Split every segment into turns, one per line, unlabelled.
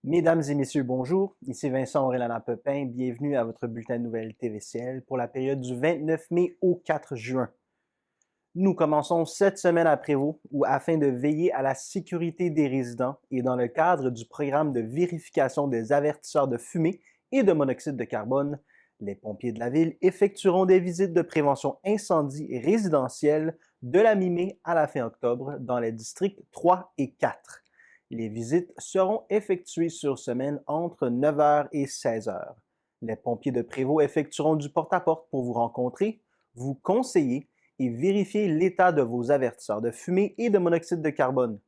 Mesdames et messieurs, bonjour. Ici Vincent Aurélana Pepin. Bienvenue à votre bulletin de nouvelles TVCL pour la période du 29 mai au 4 juin. Nous commençons cette semaine à Prévost où, afin de veiller à la sécurité des résidents et dans le cadre du programme de vérification des avertisseurs de fumée et de monoxyde de carbone, les pompiers de la ville effectueront des visites de prévention incendie résidentielle de la mi-mai à la fin octobre dans les districts 3 et 4. Les visites seront effectuées sur semaine entre 9h et 16h. Les pompiers de Prévost effectueront du porte-à-porte pour vous rencontrer, vous conseiller et vérifier l'état de vos avertisseurs de fumée et de monoxyde de carbone.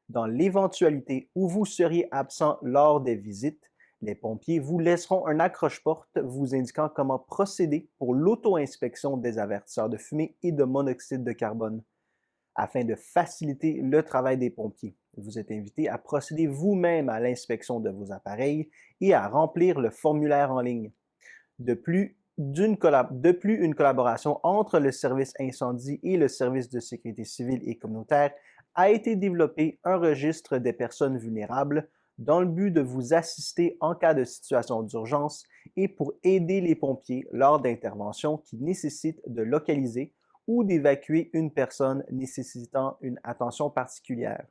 Dans l'éventualité où vous seriez absent lors des visites, les pompiers vous laisseront un accroche-porte vous indiquant comment procéder pour l'auto-inspection des avertisseurs de fumée et de monoxyde de carbone. Afin de faciliter le travail des pompiers, vous êtes invité à procéder vous-même à l'inspection de vos appareils et à remplir le formulaire en ligne. De plus, une collaboration entre le service incendie et le service de sécurité civile et communautaire a été développé un registre des personnes vulnérables dans le but de vous assister en cas de situation d'urgence et pour aider les pompiers lors d'interventions qui nécessitent de localiser ou d'évacuer une personne nécessitant une attention particulière.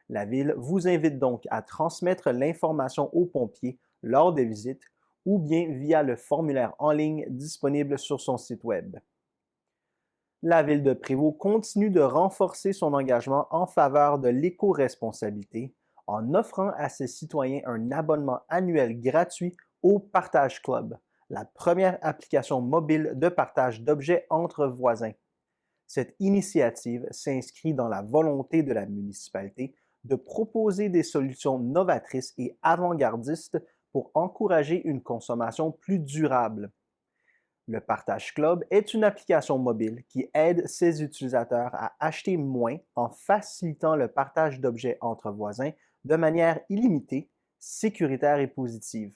La Ville vous invite donc à transmettre l'information aux pompiers lors des visites ou bien via le formulaire en ligne disponible sur son site Web. La Ville de Prévost continue de renforcer son engagement en faveur de l'éco-responsabilité en offrant à ses citoyens un abonnement annuel gratuit au Partage Club, la première application mobile de partage d'objets entre voisins. Cette initiative s'inscrit dans la volonté de la municipalité de proposer des solutions novatrices et avant-gardistes pour encourager une consommation plus durable. Le Partage Club est une application mobile qui aide ses utilisateurs à acheter moins en facilitant le partage d'objets entre voisins de manière illimitée, sécuritaire et positive.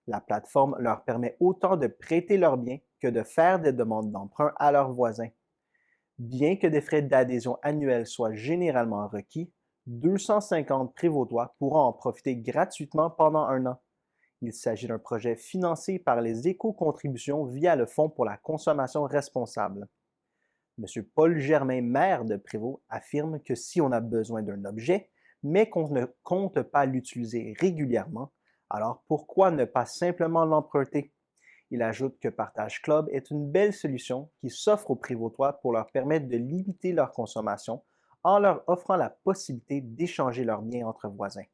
La plateforme leur permet autant de prêter leurs biens que de faire des demandes d'emprunt à leurs voisins. Bien que des frais d'adhésion annuels soient généralement requis, 250 prévôtois pourront en profiter gratuitement pendant un an. Il s'agit d'un projet financé par les éco-contributions via le Fonds pour la consommation responsable. M. Paul Germain, maire de Prévost, affirme que si on a besoin d'un objet, mais qu'on ne compte pas l'utiliser régulièrement, alors pourquoi ne pas simplement l'emprunter? Il ajoute que Partage Club est une belle solution qui s'offre aux prévôtois pour leur permettre de limiter leur consommation en leur offrant la possibilité d'échanger leurs biens entre voisins.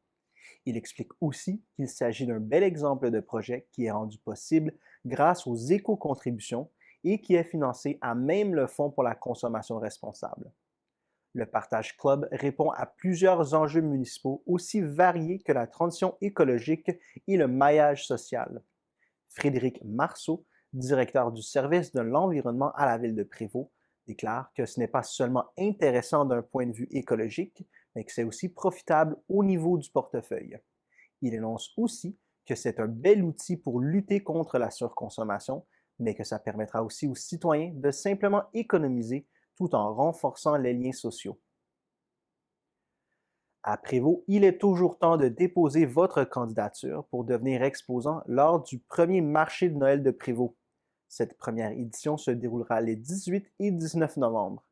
Il explique aussi qu'il s'agit d'un bel exemple de projet qui est rendu possible grâce aux éco-contributions et qui est financé à même le Fonds pour la consommation responsable. Le Partage Club répond à plusieurs enjeux municipaux aussi variés que la transition écologique et le maillage social. Frédéric Marceau, directeur du service de l'environnement à la ville de Prévost, déclare que ce n'est pas seulement intéressant d'un point de vue écologique, mais que c'est aussi profitable au niveau du portefeuille. Il énonce aussi que c'est un bel outil pour lutter contre la surconsommation, mais que ça permettra aussi aux citoyens de simplement économiser tout en renforçant les liens sociaux. À Prévost, il est toujours temps de déposer votre candidature pour devenir exposant lors du premier marché de Noël de Prévost. Cette première édition se déroulera les 18 et 19 novembre.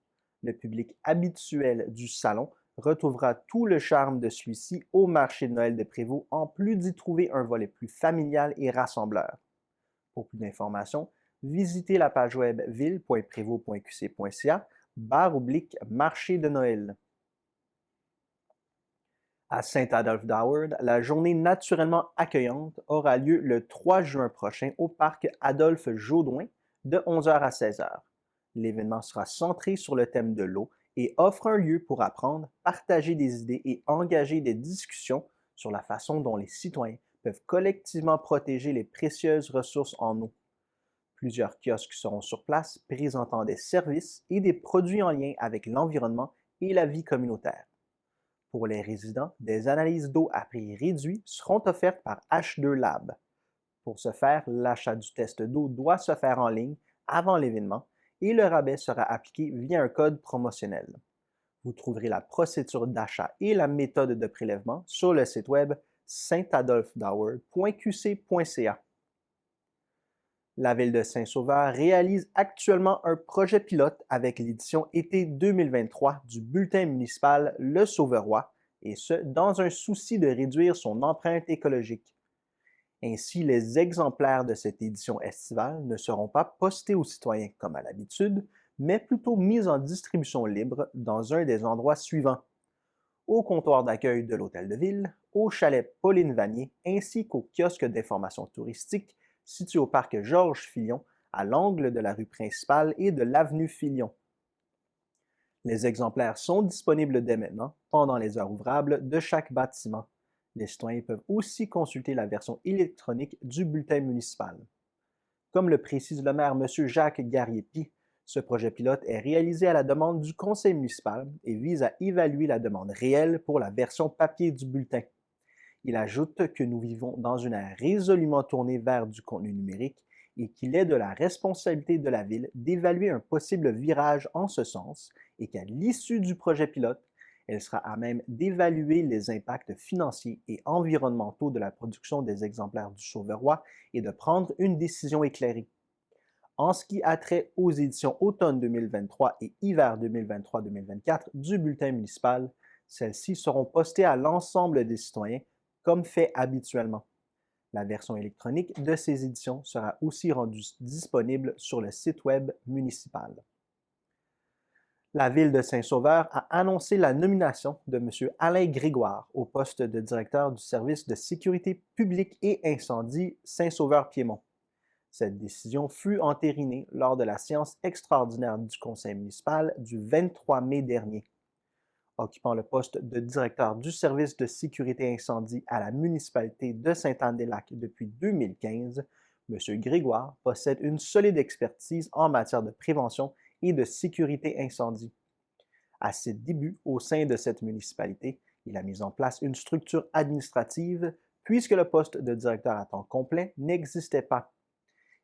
Le public habituel du salon retrouvera tout le charme de celui-ci au marché de Noël de Prévost, en plus d'y trouver un volet plus familial et rassembleur. Pour plus d'informations, visitez la page web ville.prévost.qc.ca/marché de Noël. À Saint-Adolphe-d'Howard, la journée naturellement accueillante aura lieu le 3 juin prochain au parc Adolphe-Jaudoin de 11h à 16h. L'événement sera centré sur le thème de l'eau et offre un lieu pour apprendre, partager des idées et engager des discussions sur la façon dont les citoyens peuvent collectivement protéger les précieuses ressources en eau. Plusieurs kiosques seront sur place présentant des services et des produits en lien avec l'environnement et la vie communautaire. Pour les résidents, des analyses d'eau à prix réduit seront offertes par H2 Lab. Pour ce faire, l'achat du test d'eau doit se faire en ligne avant l'événement et le rabais sera appliqué via un code promotionnel. Vous trouverez la procédure d'achat et la méthode de prélèvement sur le site web saint-adolphe-dower.qc.ca. La Ville de Saint-Sauveur réalise actuellement un projet pilote avec l'édition été 2023 du bulletin municipal Le Sauveroy, et ce, dans un souci de réduire son empreinte écologique. Ainsi, les exemplaires de cette édition estivale ne seront pas postés aux citoyens comme à l'habitude, mais plutôt mis en distribution libre dans un des endroits suivants: au comptoir d'accueil de l'Hôtel de Ville, au chalet Pauline Vanier, ainsi qu'au kiosque d'information touristique situé au parc Georges Filion, à l'angle de la rue principale et de l'avenue Filion. Les exemplaires sont disponibles dès maintenant, pendant les heures ouvrables de chaque bâtiment. Les citoyens peuvent aussi consulter la version électronique du bulletin municipal. Comme le précise le maire M. Jacques Gariepi, ce projet pilote est réalisé à la demande du conseil municipal et vise à évaluer la demande réelle pour la version papier du bulletin. Il ajoute que nous vivons dans une ère résolument tournée vers du contenu numérique et qu'il est de la responsabilité de la Ville d'évaluer un possible virage en ce sens et qu'à l'issue du projet pilote, elle sera à même d'évaluer les impacts financiers et environnementaux de la production des exemplaires du Sauveroy et de prendre une décision éclairée. En ce qui a trait aux éditions automne 2023 et hiver 2023-2024 du bulletin municipal, celles-ci seront postées à l'ensemble des citoyens comme fait habituellement. La version électronique de ces éditions sera aussi rendue disponible sur le site web municipal. La Ville de Saint-Sauveur a annoncé la nomination de M. Alain Grégoire au poste de directeur du service de sécurité publique et incendie Saint-Sauveur-Piémont. Cette décision fut entérinée lors de la séance extraordinaire du conseil municipal du 23 mai dernier. Occupant le poste de directeur du service de sécurité incendie à la municipalité de Sainte-Anne-des-Lacs depuis 2015, M. Grégoire possède une solide expertise en matière de prévention et de sécurité incendie. À ses débuts au sein de cette municipalité, il a mis en place une structure administrative puisque le poste de directeur à temps complet n'existait pas.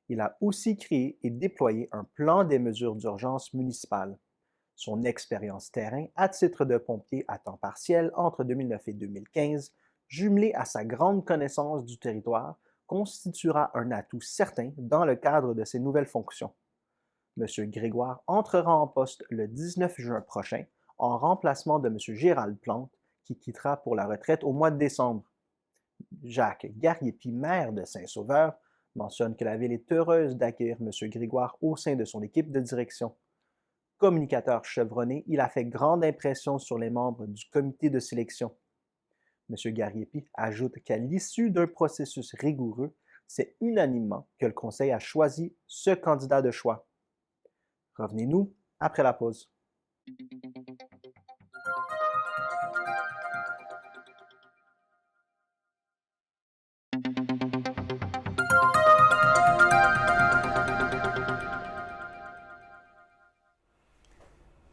Il a aussi créé et déployé un plan des mesures d'urgence municipales. Son expérience terrain à titre de pompier à temps partiel entre 2009 et 2015, jumelée à sa grande connaissance du territoire, constituera un atout certain dans le cadre de ses nouvelles fonctions. M. Grégoire entrera en poste le 19 juin prochain en remplacement de M. Gérald Plante, qui quittera pour la retraite au mois de décembre. Jacques Gariepi, maire de Saint-Sauveur, mentionne que la Ville est heureuse d'accueillir M. Grégoire au sein de son équipe de direction. Communicateur chevronné, il a fait grande impression sur les membres du comité de sélection. M. Gariepi ajoute qu'à l'issue d'un processus rigoureux, c'est unanimement que le conseil a choisi ce candidat de choix. Revenez-nous après la pause.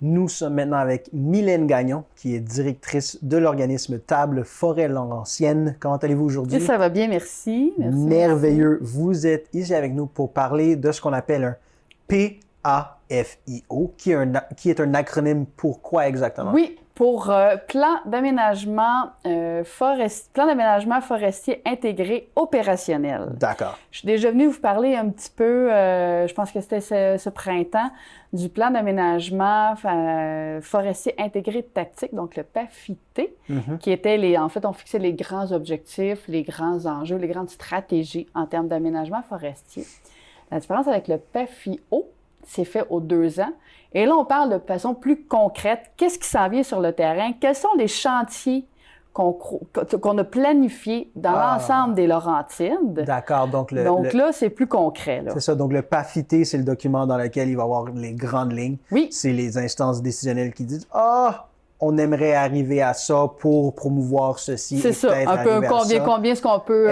Nous sommes maintenant avec Mylène Gagnon, qui est directrice de l'organisme Table Forêt Laurentienne. Comment allez-vous aujourd'hui?
Ça va bien, merci.
Merveilleux. Vous êtes ici avec nous pour parler de ce qu'on appelle un PAFIO, qui est un acronyme pour quoi exactement?
Oui, pour Plan d'aménagement forestier intégré opérationnel.
D'accord.
Je suis déjà venue vous parler un petit peu, je pense que c'était ce printemps, du plan d'aménagement forestier intégré tactique, donc le PAFIT, qui était en fait, on fixait les grands objectifs, les grands enjeux, les grandes stratégies en termes d'aménagement forestier. La différence avec le PAFIO, c'est fait aux 2 ans. Et là, on parle de façon plus concrète. Qu'est-ce qui s'en vient sur le terrain? Quels sont les chantiers qu'on a planifiés dans l'ensemble des Laurentides?
D'accord. Donc
là, c'est plus concret.
C'est ça. Donc, le PAFIT, c'est le document dans lequel il va y avoir les grandes lignes.
Oui.
C'est les instances décisionnelles qui disent « Ah, on aimerait arriver à ça pour promouvoir ceci. »
C'est ça. Un peu combien est-ce qu'on peut...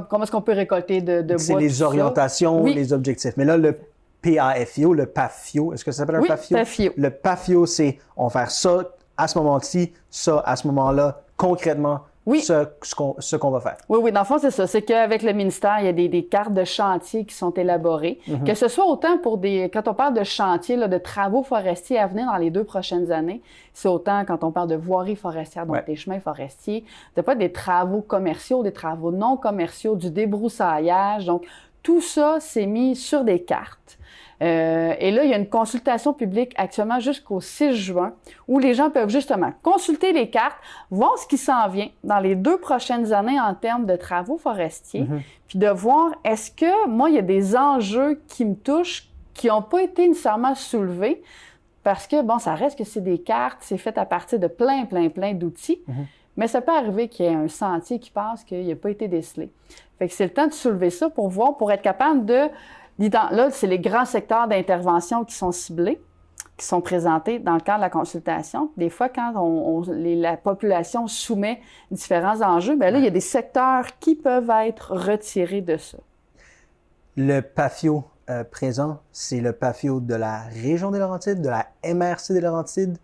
comment est-ce qu'on peut récolter de bois?
C'est les orientations,
oui.
Les objectifs. Mais là, le PAFIO, le PAFIO, est-ce que ça s'appelle un PAFIO?
PAFIO.
Le PAFIO, c'est on va faire ça à ce moment-ci, ça à ce moment-là, concrètement,
Oui.
ce qu'on va faire.
Oui, oui, dans le fond, c'est ça. C'est qu'avec le ministère, il y a des cartes de chantier qui sont élaborées. Que ce soit autant pour quand on parle de chantier, là, de travaux forestiers à venir dans les 2 prochaines années, c'est autant quand on parle de voirie forestière, donc des chemins forestiers, pas des travaux commerciaux, des travaux non commerciaux, du débroussaillage. Donc, tout ça, c'est mis sur des cartes. Et là, il y a une consultation publique actuellement jusqu'au 6 juin où les gens peuvent justement consulter les cartes, voir ce qui s'en vient dans les 2 prochaines années en termes de travaux forestiers, puis de voir est-ce que moi, il y a des enjeux qui me touchent qui n'ont pas été nécessairement soulevés parce que, bon, ça reste que c'est des cartes, c'est fait à partir de plein d'outils, mais ça peut arriver qu'il y ait un sentier qui passe qu'il n'a pas été décelé. Fait que c'est le temps de soulever ça pour voir, pour être capable de... Là, c'est les grands secteurs d'intervention qui sont ciblés, qui sont présentés dans le cadre de la consultation. Des fois, quand la population soumet différents enjeux, bien là, il y a des secteurs qui peuvent être retirés de ça.
Le PAFIO présent, c'est le PAFIO de la région des Laurentides, de la MRC des Laurentides.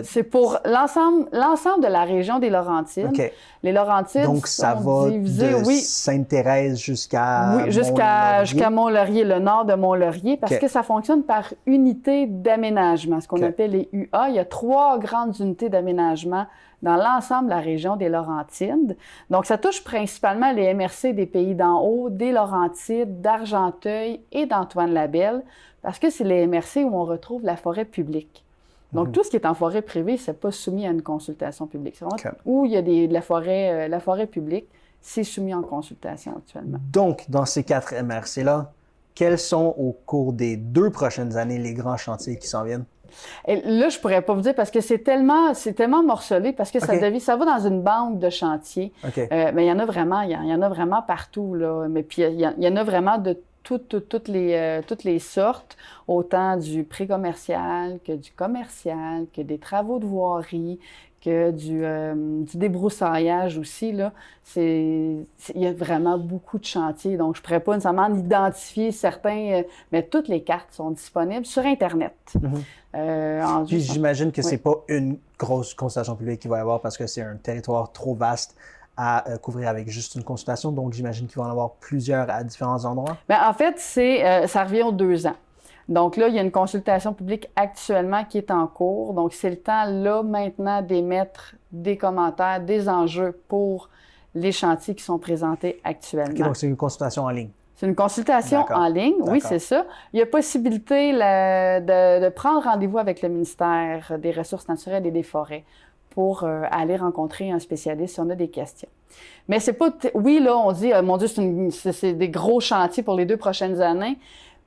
C'est pour l'ensemble de la région des Laurentides.
Okay.
Les Laurentides
donc, ça
sont
va
divisés,
de Sainte-Thérèse jusqu'à
jusqu'à Mont-Laurier, le nord de Mont-Laurier, parce que ça fonctionne par unité d'aménagement, ce qu'on appelle les UA. Il y a 3 grandes unités d'aménagement dans l'ensemble de la région des Laurentides. Donc, ça touche principalement les MRC des Pays d'en haut, des Laurentides, d'Argenteuil et d'Antoine-Labelle, parce que c'est les MRC où on retrouve la forêt publique. Donc, tout ce qui est en forêt privée, c'est pas soumis à une consultation publique. C'est vraiment où il y a de la forêt publique, c'est soumis en consultation actuellement.
Donc, dans ces 4 MRC-là, quels sont au cours des 2 prochaines années les grands chantiers qui s'en viennent?
Et là, je pourrais pas vous dire parce que c'est tellement morcelé, parce que ça va dans une banque de chantiers. Mais il y en a vraiment partout, là. Mais puis, il y en a vraiment de toutes les sortes, autant du pré-commercial que du commercial, que des travaux de voirie, que du débroussaillage aussi, là. Il y a vraiment beaucoup de chantiers, donc je ne pourrais pas nécessairement identifier certains, mais toutes les cartes sont disponibles sur Internet.
Puis j'imagine que c'est pas une grosse consultation publique qu'il va y avoir parce que c'est un territoire trop vaste à couvrir avec juste une consultation. Donc, j'imagine qu'il va en avoir plusieurs à différents endroits.
Bien, en fait, ça revient aux 2 ans. Donc là, il y a une consultation publique actuellement qui est en cours. Donc, c'est le temps, là, maintenant, d'émettre des commentaires, des enjeux pour les chantiers qui sont présentés actuellement.
Donc, c'est une consultation en ligne.
C'est une consultation en ligne, oui, c'est ça. Il y a possibilité de prendre rendez-vous avec le ministère des Ressources naturelles et des Forêts pour aller rencontrer un spécialiste si on a des questions. Mais c'est pas... Oui, là, on dit, mon Dieu, c'est des gros chantiers pour les 2 prochaines années.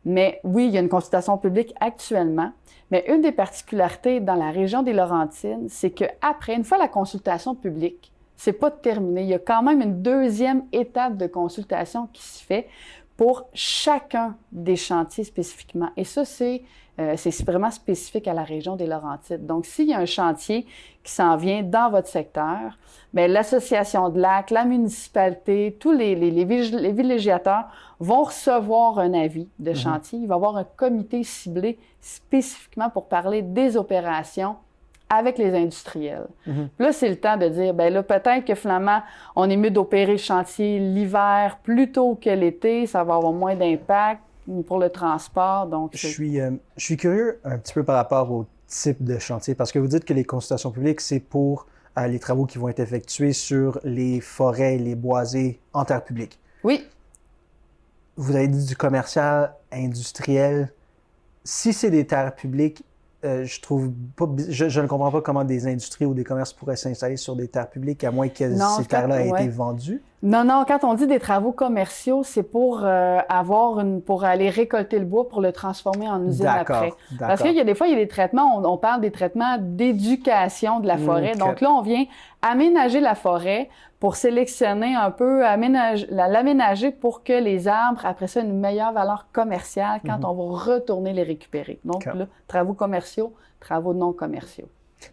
Mais oui, il y a une consultation publique actuellement. Mais une des particularités dans la région des Laurentides, c'est qu'après, une fois la consultation publique, c'est pas terminé. Il y a quand même une 2e étape de consultation qui se fait pour chacun des chantiers spécifiquement. Et ça, c'est vraiment spécifique à la région des Laurentides. Donc, s'il y a un chantier qui s'en vient dans votre secteur, bien, l'association de lacs, la municipalité, tous les villégiateurs vont recevoir un avis de chantier. Il va y avoir un comité ciblé spécifiquement pour parler des opérations avec les industriels. Là, c'est le temps de dire, bien là, peut-être que finalement, on est mieux d'opérer le chantier l'hiver plutôt que l'été, ça va avoir moins d'impact pour le transport. Donc,
je suis curieux un petit peu par rapport au type de chantier, parce que vous dites que les consultations publiques, c'est pour les travaux qui vont être effectués sur les forêts et les boisés en terre publique.
Oui.
Vous avez dit du commercial, industriel. Si c'est des terres publiques, je ne comprends pas comment des industries ou des commerces pourraient s'installer sur des terres publiques, à moins que ces terres-là aient été vendues.
Non, quand on dit des travaux commerciaux, c'est pour pour aller récolter le bois pour le transformer en usine après. Parce qu'il y a des fois, il y a des traitements, on parle des traitements d'éducation de la forêt. Donc là, on vient aménager la forêt pour sélectionner un peu, l'aménager pour que les arbres, après ça, aient une meilleure valeur commerciale quand on va retourner les récupérer. Donc là, travaux commerciaux, travaux non commerciaux.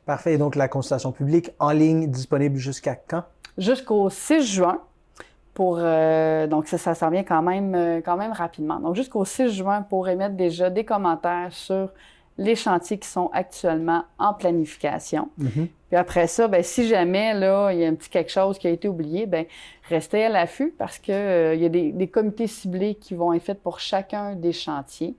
Parfait. Et donc, la consultation publique en ligne disponible jusqu'à quand?
Jusqu'au 6 juin. Donc, ça s'en vient quand même rapidement. Donc, jusqu'au 6 juin pour émettre déjà des commentaires sur les chantiers qui sont actuellement en planification. Puis Puis après ça, ben si jamais là, il y a un petit quelque chose qui a été oublié, ben restez à l'affût parce que il y a des comités ciblés qui vont être faits pour chacun des chantiers.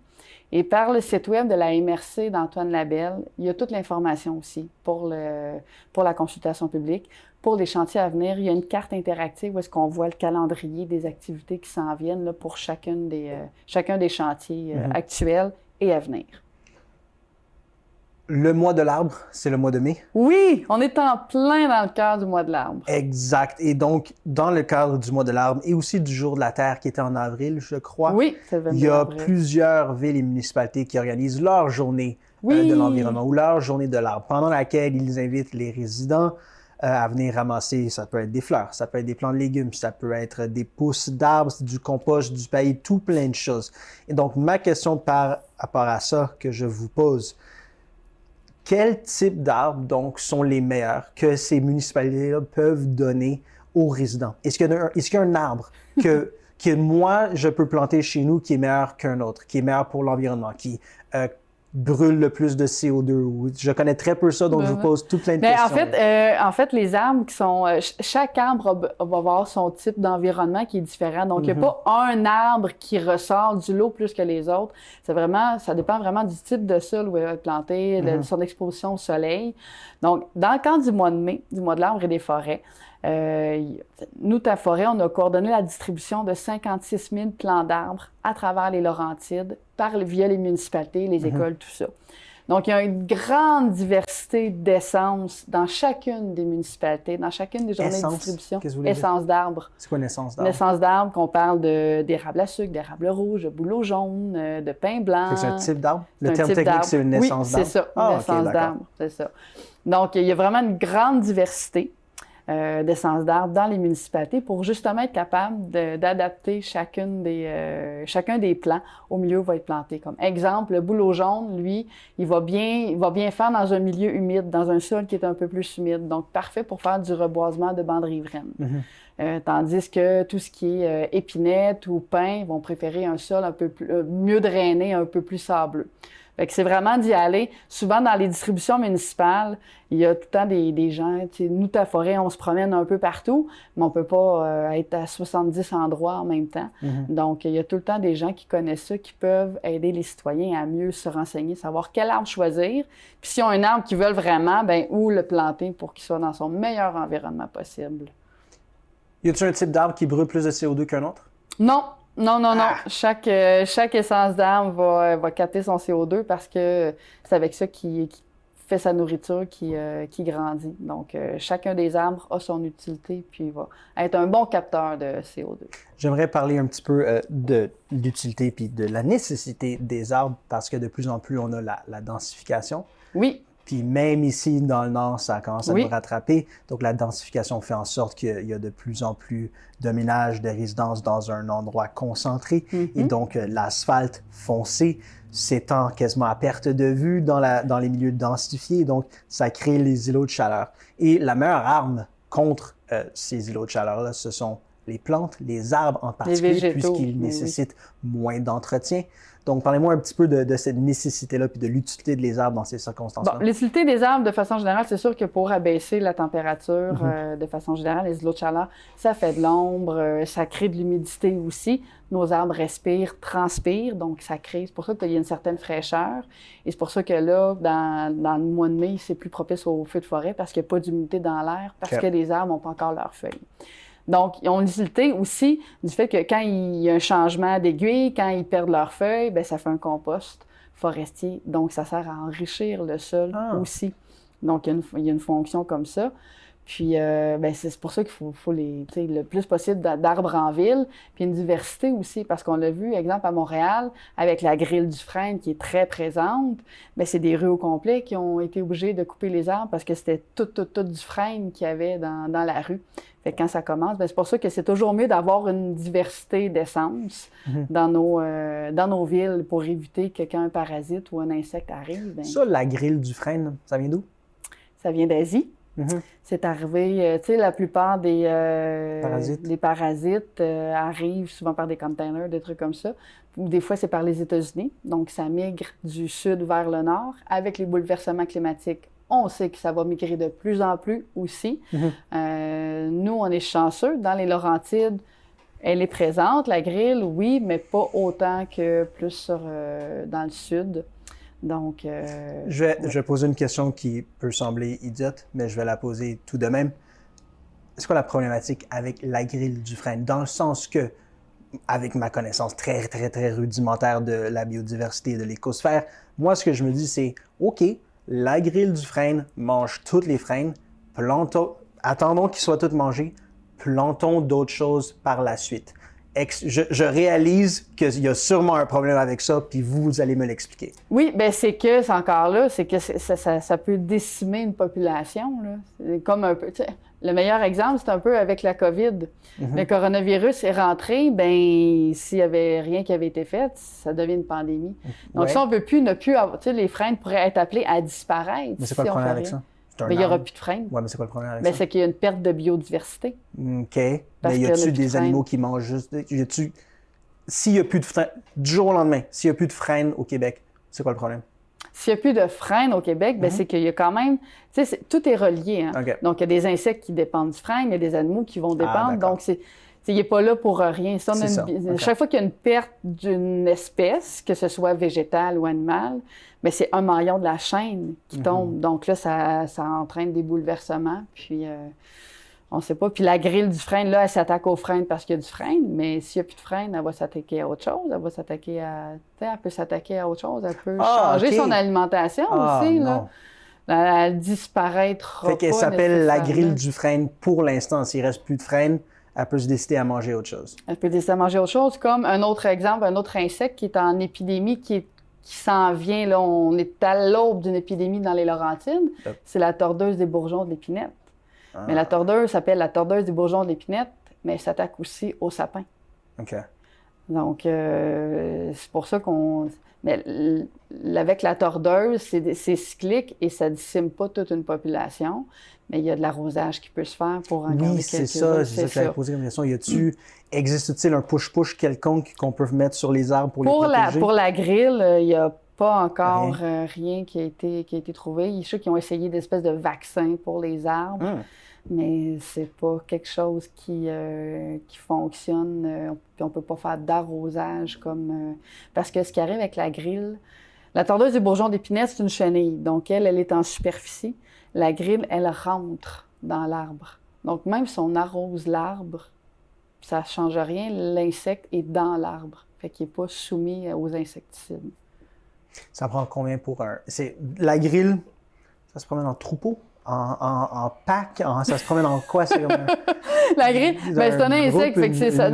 Et par le site web de la MRC d'Antoine Labelle, il y a toute l'information aussi pour la consultation publique. Pour les chantiers à venir, il y a une carte interactive où est-ce qu'on voit le calendrier des activités qui s'en viennent là, pour chacun des chantiers actuels et à venir.
Le mois de l'arbre, c'est le mois de mai.
Oui, on est en plein dans le cœur du mois de l'arbre.
Exact. Et donc, dans le cadre du mois de l'arbre et aussi du jour de la Terre qui était en avril, je crois,
oui, c'est le 22
il y a
avril.
plusieurs villes et municipalités qui organisent leur journée de l'environnement ou leur journée de l'arbre, pendant laquelle ils invitent les résidents à venir ramasser, ça peut être des fleurs, ça peut être des plants de légumes, ça peut être des pousses d'arbres, du compost, du paillis, tout plein de choses. Et donc, ma question par rapport à ça que je vous pose, quel type d'arbres, donc, sont les meilleurs que ces municipalités-là peuvent donner aux résidents? Est-ce qu'il y a un arbre que moi, je peux planter chez nous qui est meilleur qu'un autre, qui est meilleur pour l'environnement, qui brûle le plus de CO2? Je connais très peu ça, donc je vous pose tout plein de questions.
En fait, les arbres qui sont... chaque arbre va avoir son type d'environnement qui est différent. Donc, il n'y a pas un arbre qui ressort du lot plus que les autres. Ça dépend vraiment du type de sol où il va être planté, de son exposition au soleil. Donc, dans le cadre du mois de mai, du mois de l'arbre et des forêts, nous, ta forêt, on a coordonné la distribution de 56 000 plants d'arbres à travers les Laurentides via les municipalités, les écoles, tout ça. Donc, il y a une grande diversité d'essences dans chacune des municipalités, dans chacune des journées de distribution.
Qu'est-ce que vous voulez dire?
Essence d'arbres.
C'est quoi une essence d'arbre?
Une essence d'arbre, qu'on parle d'érable à sucre, d'érable rouge, de bouleau jaune, de pin blanc.
C'est un type d'arbre? Le terme technique, c'est une essence d'arbre?
Oui, c'est ça, une essence d'arbre, c'est ça. Donc, il y a vraiment une grande diversité d'essence d'arbres dans les municipalités pour justement être capable d'adapter chacun des plants au milieu où va être planté. Comme exemple, le bouleau jaune, lui, il va bien faire dans un milieu humide, dans un sol qui est un peu plus humide. Donc, parfait pour faire du reboisement de bandes riveraines. Tandis que tout ce qui est épinette ou pin vont préférer un sol un peu plus, mieux drainé, un peu plus sableux. Fait que c'est vraiment d'y aller. Souvent, dans les distributions municipales, il y a tout le temps des gens, nous, ta forêt, on se promène un peu partout, mais on peut pas être à 70 endroits en même temps. Donc, il y a tout le temps des gens qui connaissent ça, qui peuvent aider les citoyens à mieux se renseigner, savoir quel arbre choisir. Puis s'ils ont un arbre qu'ils veulent vraiment, ben où le planter pour qu'il soit dans son meilleur environnement possible.
Y a-t-il un type d'arbre qui brûle plus de CO2 qu'un autre?
Non. Non. Chaque essence d'arbre va capter son CO2 parce que c'est avec ça qu'il fait sa nourriture qui grandit. Donc, chacun des arbres a son utilité puis va être un bon capteur de CO2.
J'aimerais parler un petit peu de l'utilité puis de la nécessité des arbres parce que de plus en plus, on a la densification.
Oui.
Puis même ici, dans le Nord, ça commence à nous rattraper. Donc, la densification fait en sorte qu'il y a de plus en plus de ménages, de résidences dans un endroit concentré. Et donc, l'asphalte foncé s'étend quasiment à perte de vue dans les milieux densifiés. Donc, ça crée les îlots de chaleur. Et la meilleure arme contre ces îlots de chaleur-là, ce sont les plantes, les arbres en particulier, puisqu'ils nécessitent moins d'entretien. Donc, parlez-moi un petit peu de cette nécessité-là puis de l'utilité des arbres dans ces circonstances-là.
Bon, l'utilité des arbres, de façon générale, c'est sûr que pour abaisser la température, de façon générale, les îlots de chaleur, ça fait de l'ombre, ça crée de l'humidité aussi. Nos arbres respirent, transpirent, donc ça crée. C'est pour ça qu'il y a une certaine fraîcheur. Et c'est pour ça que là, dans le mois de mai, c'est plus propice aux feux de forêt parce qu'il n'y a pas d'humidité dans l'air, parce que les arbres n'ont pas encore leurs feuilles. Donc, ils ont l'utilité aussi du fait que quand il y a un changement d'aiguille, quand ils perdent leurs feuilles, bien, ça fait un compost forestier. Donc, ça sert à enrichir le sol aussi. Donc, il y a une fonction comme ça. Puis, ben, c'est pour ça qu'il faut le plus possible d'arbres en ville, puis une diversité aussi, parce qu'on l'a vu, exemple, à Montréal, avec la grille du frêne qui est très présente, bien, c'est des rues au complet qui ont été obligées de couper les arbres parce que c'était tout du frêne qu'il y avait dans la rue. Fait que quand ça commence, bien, c'est pour ça que c'est toujours mieux d'avoir une diversité d'essences dans nos villes pour éviter que quand un parasite ou un insecte arrive... Bien,
ça, la grille du frêne, ça vient d'où?
Ça vient d'Asie. C'est arrivé, tu sais, la plupart des parasites arrivent souvent par des containers, des trucs comme ça. Ou des fois, c'est par les États-Unis. Donc, ça migre du sud vers le nord avec les bouleversements climatiques On sait que ça va migrer de plus en plus aussi. Nous, on est chanceux. Dans les Laurentides, elle est présente, la grille, oui, mais pas autant que plus dans le sud. Donc,
je vais poser une question qui peut sembler idiote, mais je vais la poser tout de même. C'est quoi la problématique avec la grille du frêne? Dans le sens que, avec ma connaissance très, très, très rudimentaire de la biodiversité et de l'écosphère, moi, ce que je me dis, c'est, OK, la grille du frêne mange toutes les frênes, attendons qu'ils soient toutes mangées, plantons d'autres choses par la suite. Je réalise qu'il y a sûrement un problème avec ça, puis vous allez me l'expliquer.
Oui, bien c'est encore là, c'est que ça peut décimer une population, là. C'est comme un peu, le meilleur exemple, c'est un peu avec la COVID. Le coronavirus est rentré, bien, s'il n'y avait rien qui avait été fait, ça devient une pandémie. Donc, si on ne peut ne plus avoir, les frênes pourraient être appelés à disparaître.
Mais c'est quoi le problème avec ça?
Mais il n'y aura plus de frênes.
Oui, mais c'est quoi le problème avec ça?
C'est qu'il y a une perte de biodiversité.
OK. Mais y a-tu des animaux qui mangent juste... S'il n'y a plus de frênes, du jour au lendemain, s'il n'y a plus de frênes au Québec, c'est quoi le problème?
S'il n'y a plus de frênes au Québec, c'est qu'il y a quand même... tout est relié. Hein?
Okay.
Donc, il y a des insectes qui dépendent du frêne, il y a des animaux qui vont dépendre. Donc, il n'est pas là pour rien. Chaque fois qu'il y a une perte d'une espèce, que ce soit végétale ou animale, bien, c'est un maillon de la chaîne qui tombe. Donc là, ça entraîne des bouleversements. Puis, on ne sait pas. Puis la grille du frêne, là, elle s'attaque au frêne parce qu'il y a du frêne. Mais s'il n'y a plus de frêne, elle va s'attaquer à autre chose. Elle va s'attaquer à... Elle peut s'attaquer à autre chose. Elle peut changer son alimentation aussi. Là. Elle disparaîtra
fait qu'elle s'appelle la grille du frêne pour l'instant. S'il ne reste plus de frêne, elle peut se décider à manger autre chose. Elle
peut décider à manger autre chose, comme un autre exemple, un autre insecte qui est en épidémie, qui s'en vient. Là, on est à l'aube d'une épidémie dans les Laurentides. C'est la tordeuse des bourgeons de l'épinette. Mais la tordeuse s'appelle la tordeuse des bourgeons de l'épinette, mais elle s'attaque aussi aux sapins.
OK.
Donc, c'est pour ça qu'on... Mais avec la tordeuse, c'est cyclique et ça ne décime pas toute une population. Mais il y a de l'arrosage qui peut se faire pour en garder quelques-uns.
Oui, c'est ça que j'avais posé comme question. Existe-t-il un push-push quelconque qu'on peut mettre sur les arbres pour les protéger? Pour
la grille, il n'y a pas encore rien qui a été trouvé. Je sais qu'ils ont essayé des espèces de vaccins pour les arbres, mais c'est pas quelque chose qui fonctionne. Puis on peut pas faire d'arrosage comme... Parce que ce qui arrive avec la grille, la tordeuse des bourgeons d'épinette, c'est une chenille. Donc, elle est en superficie. La grille, elle rentre dans l'arbre. Donc, même si on arrose l'arbre, ça ne change rien. L'insecte est dans l'arbre. Fait qu'il n'est pas soumis aux insecticides.
Ça prend combien pour un... La grille, ça se promène en troupeau? En pack? Ça se promène en quoi?
La grille, c'est un insecte. Fait que c'est ça.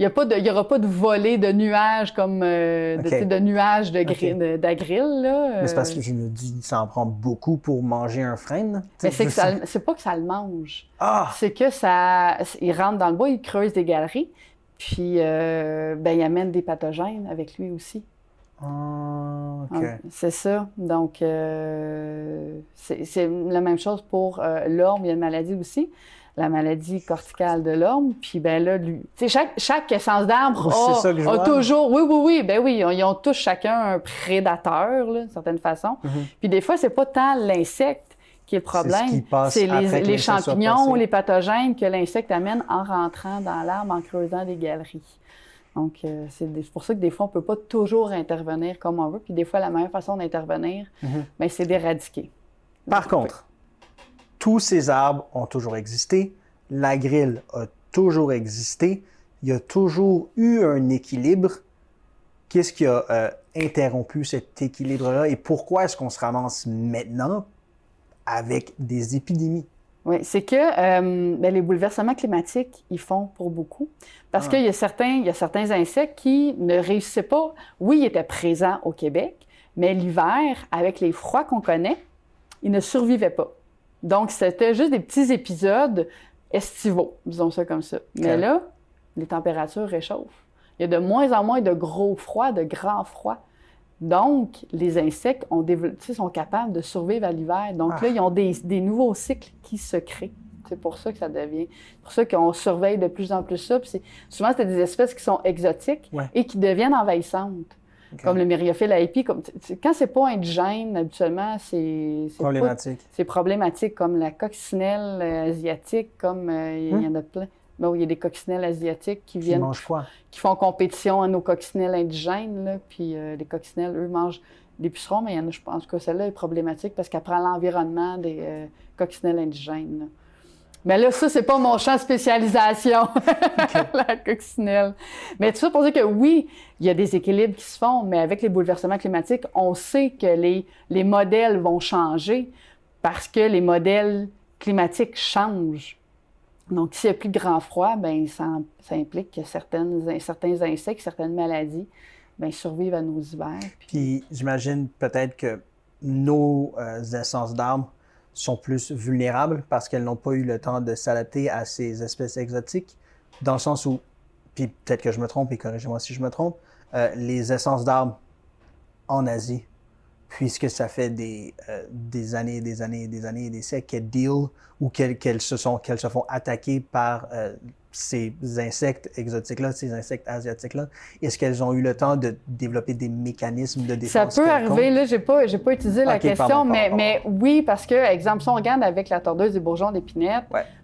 Il n'y aura pas de volée de nuages comme de nuages d'agril. Là.
Mais c'est parce que je me dis, ça en prend beaucoup pour manger un frêne.
Mais c'est pas que ça le mange.
Ah!
C'est que il rentre dans le bois, il creuse des galeries, puis il amène des pathogènes avec lui aussi.
Ah, OK.
C'est ça. Donc, c'est la même chose pour l'orme. Il y a une maladie aussi, la maladie corticale de l'orme. Puis, chaque essence d'arbre a toujours... Oui. Ils ont tous chacun un prédateur, là, d'une certaine façon. Puis, des fois, c'est pas tant l'insecte qui est le problème. C'est les champignons ou les pathogènes que l'insecte amène en rentrant dans l'arbre, en creusant des galeries. Donc, c'est pour ça que des fois, on ne peut pas toujours intervenir comme on veut. Puis des fois, la meilleure façon d'intervenir, c'est d'éradiquer.
Par contre, tous ces arbres ont toujours existé. La grille a toujours existé. Il y a toujours eu un équilibre. Qu'est-ce qui a interrompu cet équilibre-là? Et pourquoi est-ce qu'on se ramasse maintenant avec des épidémies?
Oui, c'est que les bouleversements climatiques, ils font pour beaucoup. Parce qu'il y a certains insectes qui ne réussissaient pas. Oui, ils étaient présents au Québec, mais l'hiver, avec les froids qu'on connaît, ils ne survivaient pas. Donc, c'était juste des petits épisodes estivaux, disons ça comme ça. Mais là, les températures réchauffent. Il y a de moins en moins de gros froids, de grands froids. Donc, les insectes sont capables de survivre à l'hiver. Donc là, ils ont des nouveaux cycles qui se créent. C'est pour ça que ça devient... C'est pour ça qu'on surveille de plus en plus ça. Puis souvent, c'est des espèces qui sont exotiques et qui deviennent envahissantes. comme le Myriophylle AIP. Quand c'est pas indigène, habituellement, c'est
problématique.
C'est problématique, comme la coccinelle asiatique, comme il y en a plein. Ben oui, il y a des coccinelles asiatiques qui viennent...
mangent quoi?
Qui font compétition à nos coccinelles indigènes, là, puis les coccinelles, eux, mangent des pucerons, mais il y en a, je pense que celle-là est problématique parce qu'elle prend l'environnement des coccinelles indigènes, là. Mais là, ça, c'est pas mon champ de spécialisation, la coccinelle. Mais tout ça pour dire que oui, il y a des équilibres qui se font, mais avec les bouleversements climatiques, on sait que les modèles vont changer parce que les modèles climatiques changent. Donc, s'il y a plus de grand froid, bien, ça implique que certains insectes, certaines maladies, bien, survivent à nos hivers.
Puis j'imagine peut-être que nos essences d'arbres sont plus vulnérables parce qu'elles n'ont pas eu le temps de s'adapter à ces espèces exotiques, dans le sens où, puis peut-être que je me trompe, et corrigez-moi si je me trompe, les essences d'arbres en Asie, puisque ça fait des années, des siècles qu'elles deal ou qu'elles se font attaquer par ces insectes exotiques-là, ces insectes asiatiques-là, est-ce qu'elles ont eu le temps de développer des mécanismes de défense?
Ça peut arriver, là, j'ai pas utilisé la question, pardon. Mais oui, parce que, exemple, si on regarde avec la tordeuse des bourgeons d'épinette,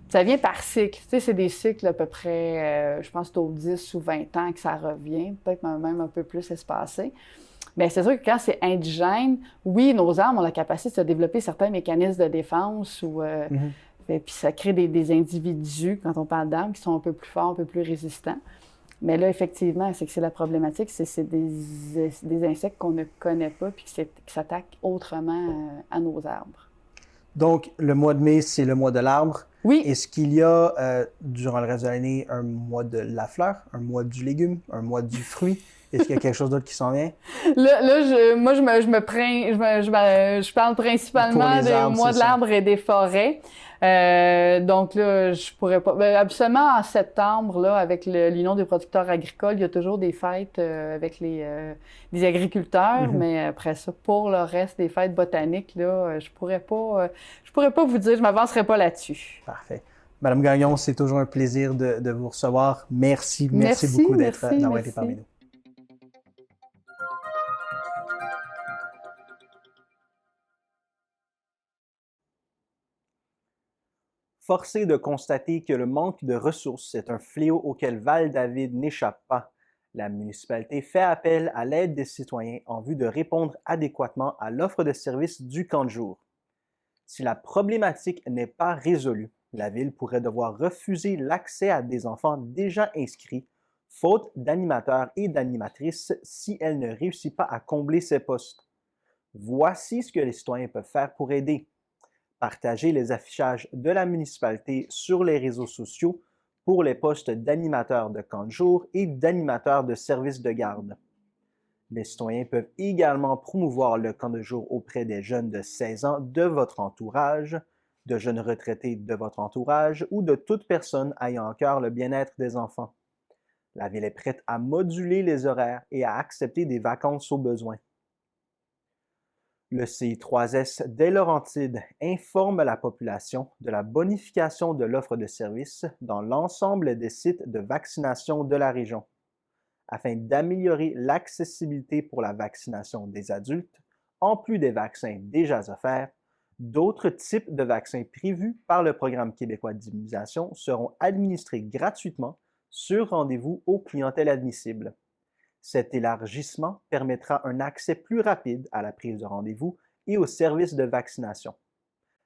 ça vient par cycle. Tu sais, c'est des cycles à peu près, je pense, au 10 ou 20 ans que ça revient, peut-être même un peu plus espacé. Bien, c'est sûr que quand c'est indigène, oui, nos arbres ont la capacité de développer certains mécanismes de défense ou... Puis ça crée des individus, quand on parle d'arbres, qui sont un peu plus forts, un peu plus résistants. Mais là, effectivement, c'est que c'est la problématique, c'est des insectes qu'on ne connaît pas puis qui s'attaquent autrement à nos arbres.
Donc, le mois de mai, c'est le mois de l'arbre.
Oui.
Est-ce qu'il y a, durant le reste de l'année, un mois de la fleur, un mois du légume, un mois du fruit? Est-ce qu'il y a quelque chose d'autre qui s'en vient?
Je parle principalement des mois de l'arbre et des forêts. Donc là, je pourrais pas... Absolument, en septembre, là, avec l'Union des producteurs agricoles, il y a toujours des fêtes avec des agriculteurs, mais après ça, pour le reste des fêtes botaniques, là, je pourrais pas vous dire, je m'avancerai pas là-dessus.
Parfait. Madame Gagnon, c'est toujours un plaisir de vous recevoir. Merci beaucoup d'avoir été parmi nous. Force est de constater que le manque de ressources est un fléau auquel Val-David n'échappe pas. La municipalité fait appel à l'aide des citoyens en vue de répondre adéquatement à l'offre de services du camp de jour. Si la problématique n'est pas résolue, la Ville pourrait devoir refuser l'accès à des enfants déjà inscrits, faute d'animateurs et d'animatrices si elle ne réussit pas à combler ces postes. Voici ce que les citoyens peuvent faire pour aider. Partager les affichages de la municipalité sur les réseaux sociaux pour les postes d'animateurs de camp de jour et d'animateurs de services de garde. Les citoyens peuvent également promouvoir le camp de jour auprès des jeunes de 16 ans de votre entourage, de jeunes retraités de votre entourage ou de toute personne ayant à cœur le bien-être des enfants. La Ville est prête à moduler les horaires et à accepter des vacances au besoin. Le CI3S des Laurentides informe la population de la bonification de l'offre de services dans l'ensemble des sites de vaccination de la région. Afin d'améliorer l'accessibilité pour la vaccination des adultes, en plus des vaccins déjà offerts, d'autres types de vaccins prévus par le Programme québécois d'immunisation seront administrés gratuitement sur rendez-vous aux clientèles admissibles. Cet élargissement permettra un accès plus rapide à la prise de rendez-vous et aux services de vaccination.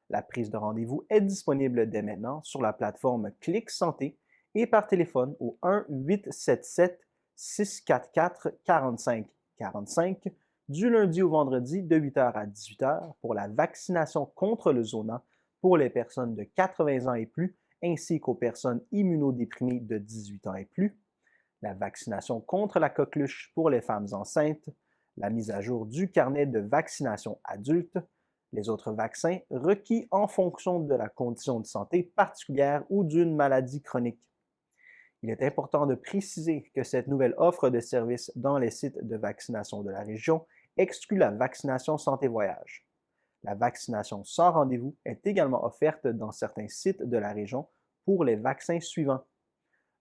La prise de rendez-vous est disponible dès maintenant sur la plateforme Clic Santé et par téléphone au 1-877-644-4545 du lundi au vendredi de 8h à 18h pour la vaccination contre le zona pour les personnes de 80 ans et plus ainsi qu'aux personnes immunodéprimées de 18 ans et plus, la vaccination contre la coqueluche pour les femmes enceintes, la mise à jour du carnet de vaccination adulte, les autres vaccins requis en fonction de la condition de santé particulière ou d'une maladie chronique. Il est important de préciser que cette nouvelle offre de services dans les sites de vaccination de la région exclut la vaccination santé-voyage. La vaccination sans rendez-vous est également offerte dans certains sites de la région pour les vaccins suivants.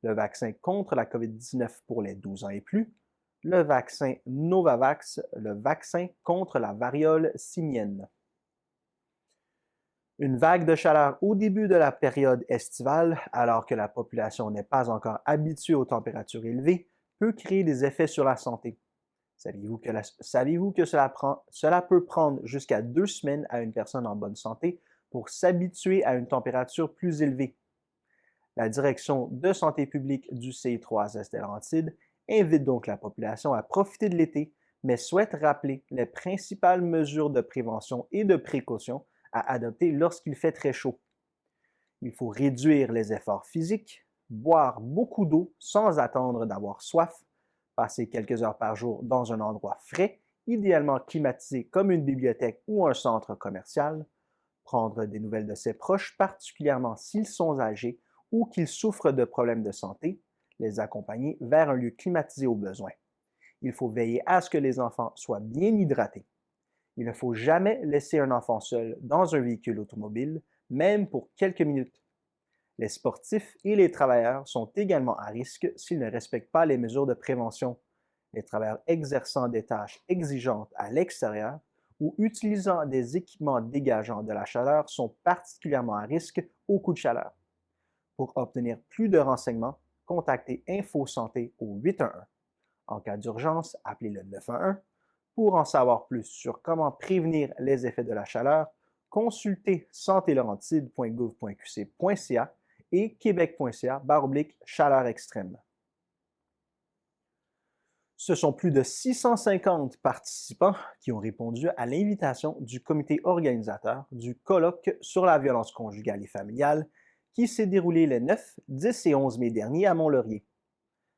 Le vaccin contre la COVID-19 pour les 12 ans et plus, le vaccin Novavax, le vaccin contre la variole simienne. Une vague de chaleur au début de la période estivale, alors que la population n'est pas encore habituée aux températures élevées, peut créer des effets sur la santé. Saviez-vous que cela peut prendre jusqu'à 2 semaines à une personne en bonne santé pour s'habituer à une température plus élevée? La direction de santé publique du CI3S des Laurentides invite donc la population à profiter de l'été, mais souhaite rappeler les principales mesures de prévention et de précaution à adopter lorsqu'il fait très chaud. Il faut réduire les efforts physiques, boire beaucoup d'eau sans attendre d'avoir soif, passer quelques heures par jour dans un endroit frais, idéalement climatisé comme une bibliothèque ou un centre commercial, prendre des nouvelles de ses proches, particulièrement s'ils sont âgés ou qu'ils souffrent de problèmes de santé, les accompagner vers un lieu climatisé au besoin. Il faut veiller à ce que les enfants soient bien hydratés. Il ne faut jamais laisser un enfant seul dans un véhicule automobile, même pour quelques minutes. Les sportifs et les travailleurs sont également à risque s'ils ne respectent pas les mesures de prévention. Les travailleurs exerçant des tâches exigeantes à l'extérieur ou utilisant des équipements dégageant de la chaleur sont particulièrement à risque aux coups de chaleur. Pour obtenir plus de renseignements, contactez Info Santé au 811. En cas d'urgence, appelez le 911. Pour en savoir plus sur comment prévenir les effets de la chaleur, consultez santélaurentide.gouv.qc.ca et québec.ca/chaleur extrême. Ce sont plus de 650 participants qui ont répondu à l'invitation du comité organisateur du colloque sur la violence conjugale et familiale qui s'est déroulé les 9, 10 et 11 mai dernier à Mont-Laurier.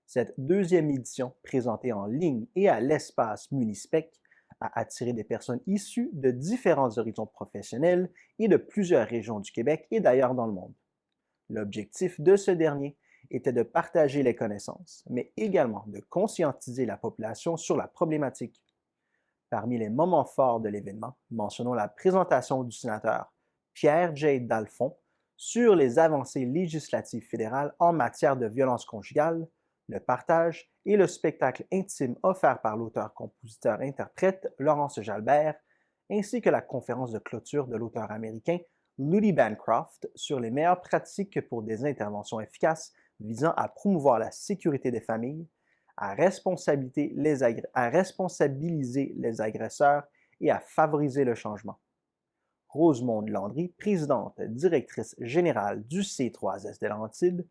Cette deuxième édition, présentée en ligne et à l'espace Munispec, a attiré des personnes issues de différents horizons professionnels et de plusieurs régions du Québec et d'ailleurs dans le monde. L'objectif de ce dernier était de partager les connaissances, mais également de conscientiser la population sur la problématique. Parmi les moments forts de l'événement, mentionnons la présentation du sénateur Pierre J. Dalphond sur les avancées législatives fédérales en matière de violence conjugale, le partage et le spectacle intime offert par l'auteur-compositeur-interprète Laurence Jalbert, ainsi que la conférence de clôture de l'auteur américain Ludie Bancroft sur les meilleures pratiques pour des interventions efficaces visant à promouvoir la sécurité des familles, à responsabiliser les agresseurs et à favoriser le changement. Rosemonde Landry, présidente directrice générale du C3S des Laurentides,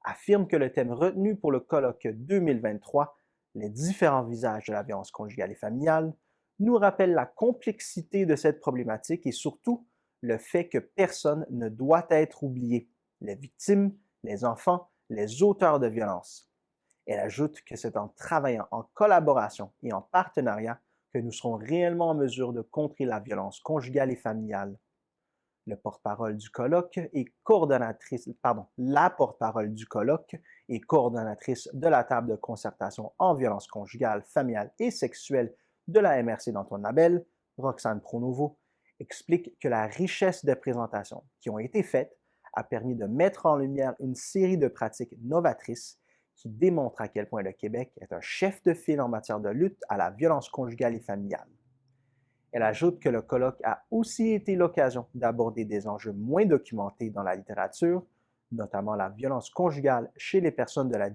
affirme que le thème retenu pour le colloque 2023, les différents visages de la violence conjugale et familiale, nous rappelle la complexité de cette problématique et surtout le fait que personne ne doit être oublié, les victimes, les enfants, les auteurs de violences. Elle ajoute que c'est en travaillant en collaboration et en partenariat que nous serons réellement en mesure de contrer la violence conjugale et familiale. La porte-parole du colloque et coordonnatrice de la table de concertation en violence conjugale, familiale et sexuelle de la MRC d'Antoine Labelle, Roxane Pronovo, explique que la richesse des présentations qui ont été faites a permis de mettre en lumière une série de pratiques novatrices qui démontrent à quel point le Québec est un chef de file en matière de lutte à la violence conjugale et familiale. Elle ajoute que le colloque a aussi été l'occasion d'aborder des enjeux moins documentés dans la littérature, notamment la violence conjugale chez les personnes de la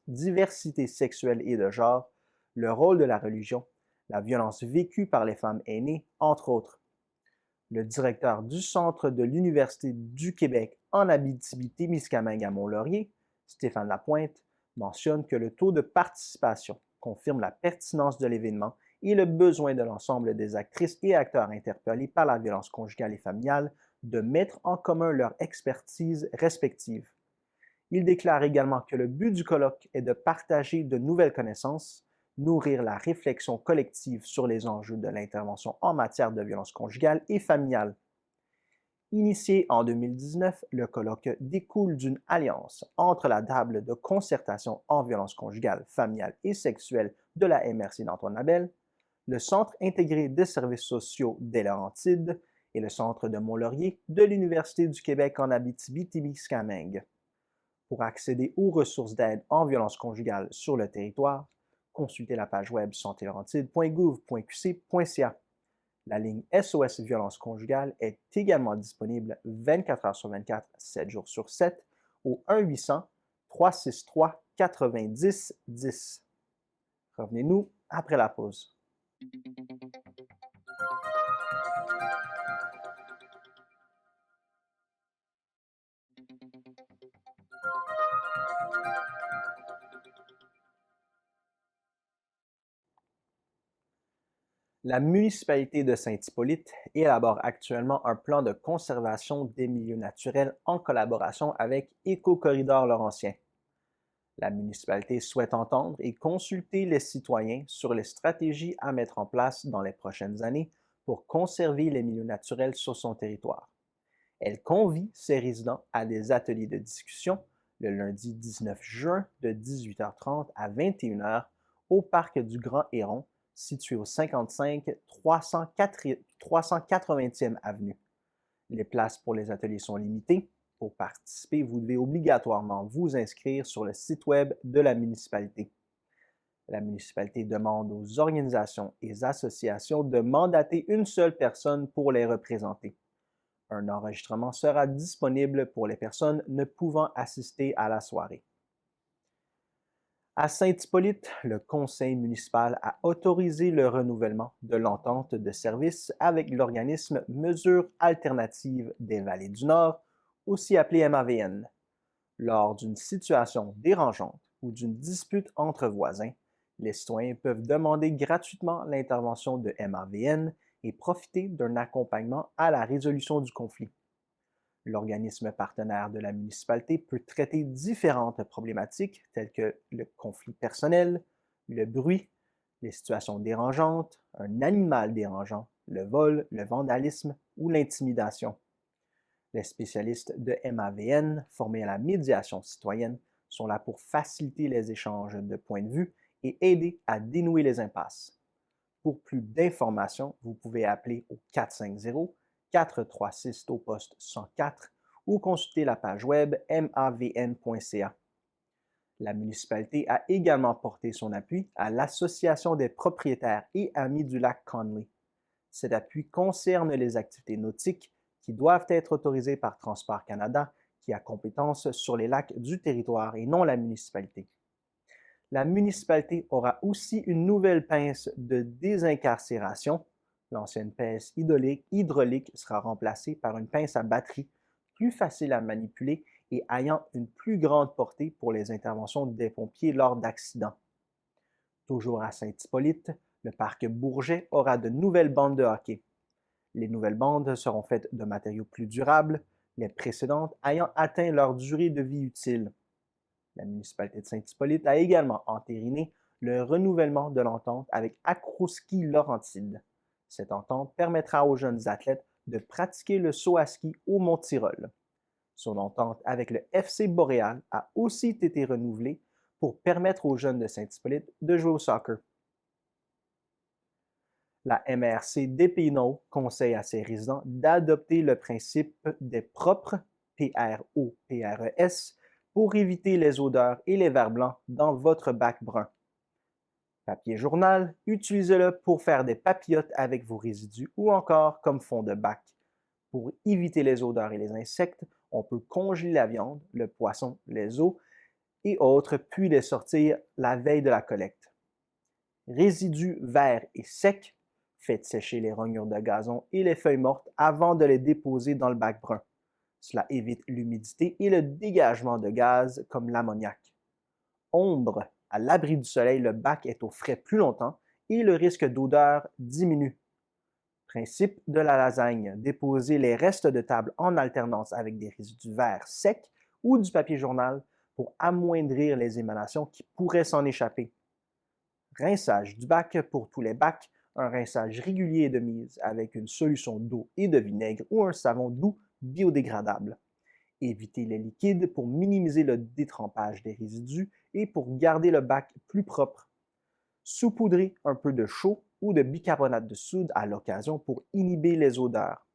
diversité sexuelle et de genre, le rôle de la religion, la violence vécue par les femmes aînées, entre autres. Le directeur du Centre de l'Université du Québec en Abitibi-Témiscamingue à Mont-Laurier, Stéphane Lapointe, mentionne que le taux de participation confirme la pertinence de l'événement et le besoin de l'ensemble des actrices et acteurs interpellés par la violence conjugale et familiale de mettre en commun leur expertise respective. Il déclare également que le but du colloque est de partager de nouvelles connaissances, nourrir la réflexion collective sur les enjeux de l'intervention en matière de violence conjugale et familiale. Initié en 2019, le colloque découle d'une alliance entre la table de concertation en violence conjugale, familiale et sexuelle de la MRC d'Antoine Labelle, le Centre intégré des services sociaux des Laurentides et le Centre de Mont-Laurier de l'Université du Québec en Abitibi-Témiscamingue. Pour accéder aux ressources d'aide en violence conjugale sur le territoire, consultez la page web santélaurentide.gouv.qc.ca. La ligne SOS Violence conjugale est également disponible 24 heures sur 24, 7 jours sur 7 au 1-800-363-90-10. Revenez-nous après la pause. La municipalité de Saint-Hippolyte élabore actuellement un plan de conservation des milieux naturels en collaboration avec Éco-Corridor Laurentien. La municipalité souhaite entendre et consulter les citoyens sur les stratégies à mettre en place dans les prochaines années pour conserver les milieux naturels sur son territoire. Elle convie ses résidents à des ateliers de discussion le lundi 19 juin de 18h30 à 21h au parc du Grand Héron, situé au 55 380e avenue. Les places pour les ateliers sont limitées. Pour participer, vous devez obligatoirement vous inscrire sur le site web de la municipalité. La municipalité demande aux organisations et associations de mandater une seule personne pour les représenter. Un enregistrement sera disponible pour les personnes ne pouvant assister à la soirée. À Saint-Hippolyte, le conseil municipal a autorisé le renouvellement de l'entente de service avec l'organisme Mesures alternatives des Vallées du Nord, aussi appelé MAVN. Lors d'une situation dérangeante ou d'une dispute entre voisins, les citoyens peuvent demander gratuitement l'intervention de MAVN et profiter d'un accompagnement à la résolution du conflit. L'organisme partenaire de la municipalité peut traiter différentes problématiques telles que le conflit personnel, le bruit, les situations dérangeantes, un animal dérangeant, le vol, le vandalisme ou l'intimidation. Les spécialistes de MAVN, formés à la médiation citoyenne, sont là pour faciliter les échanges de points de vue et aider à dénouer les impasses. Pour plus d'informations, vous pouvez appeler au 450-436 au poste 104 ou consulter la page web mavn.ca. La municipalité a également porté son appui à l'Association des propriétaires et amis du lac Conley. Cet appui concerne les activités nautiques qui doivent être autorisées par Transport Canada, qui a compétence sur les lacs du territoire et non la municipalité. La municipalité aura aussi une nouvelle pince de désincarcération. L'ancienne pince hydraulique sera remplacée par une pince à batterie plus facile à manipuler et ayant une plus grande portée pour les interventions des pompiers lors d'accidents. Toujours à Saint-Hippolyte, le parc Bourget aura de nouvelles bandes de hockey. Les nouvelles bandes seront faites de matériaux plus durables, les précédentes ayant atteint leur durée de vie utile. La municipalité de Saint-Hippolyte a également entériné le renouvellement de l'entente avec Acroski Laurentide. Cette entente permettra aux jeunes athlètes de pratiquer le saut à ski au Mont-Tyrol. Son entente avec le FC Boréal a aussi été renouvelée pour permettre aux jeunes de Saint-Hippolyte de jouer au soccer. La MRC des Pays-Nord conseille à ses résidents d'adopter le principe des propres, PROPRES, pour éviter les odeurs et les vers blancs dans votre bac brun. Papier journal, utilisez-le pour faire des papillotes avec vos résidus ou encore comme fond de bac. Pour éviter les odeurs et les insectes, on peut congeler la viande, le poisson, les os et autres, puis les sortir la veille de la collecte. Résidus verts et secs, faites sécher les rognures de gazon et les feuilles mortes avant de les déposer dans le bac brun. Cela évite l'humidité et le dégagement de gaz comme l'ammoniac. Ombre, à l'abri du soleil, le bac est au frais plus longtemps et le risque d'odeur diminue. Principe de la lasagne, déposez les restes de table en alternance avec des résidus verts secs ou du papier journal pour amoindrir les émanations qui pourraient s'en échapper. Rinçage du bac pour tous les bacs, un rinçage régulier est de mise avec une solution d'eau et de vinaigre ou un savon doux biodégradable. Évitez les liquides pour minimiser le détrempage des résidus et pour garder le bac plus propre. Saupoudrez un peu de chaux ou de bicarbonate de soude à l'occasion pour inhiber les odeurs.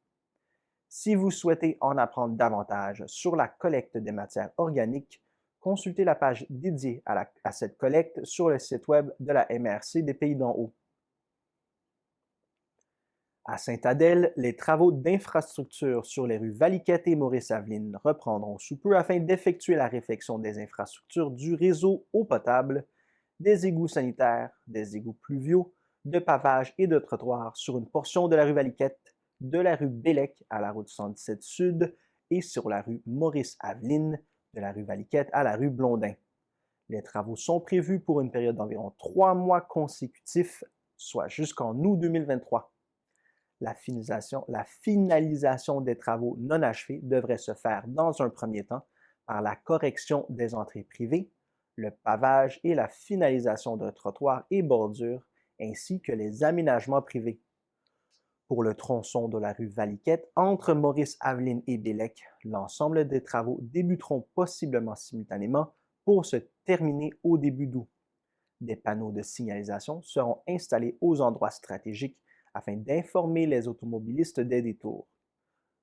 Si vous souhaitez en apprendre davantage sur la collecte des matières organiques, Consultez la page dédiée à cette collecte sur le site web de la MRC des Pays d'en Haut. À Sainte-Adèle, les travaux d'infrastructure sur les rues Valiquette et Maurice-Aveline reprendront sous peu afin d'effectuer la réfection des infrastructures du réseau eau potable, des égouts sanitaires, des égouts pluviaux, de pavage et de trottoirs sur une portion de la rue Valiquette, de la rue Bélec à la route 117 Sud et sur la rue Maurice-Aveline, de la rue Valiquette à la rue Blondin. Les travaux sont prévus pour une période d'environ 3 mois consécutifs, soit jusqu'en août 2023. La finalisation des travaux non achevés devrait se faire dans un premier temps par la correction des entrées privées, le pavage et la finalisation de trottoirs et bordures, ainsi que les aménagements privés. Pour le tronçon de la rue Valiquette, entre Maurice-Aveline et Bélec, l'ensemble des travaux débuteront possiblement simultanément pour se terminer au début d'août. Des panneaux de signalisation seront installés aux endroits stratégiques afin d'informer les automobilistes des détours.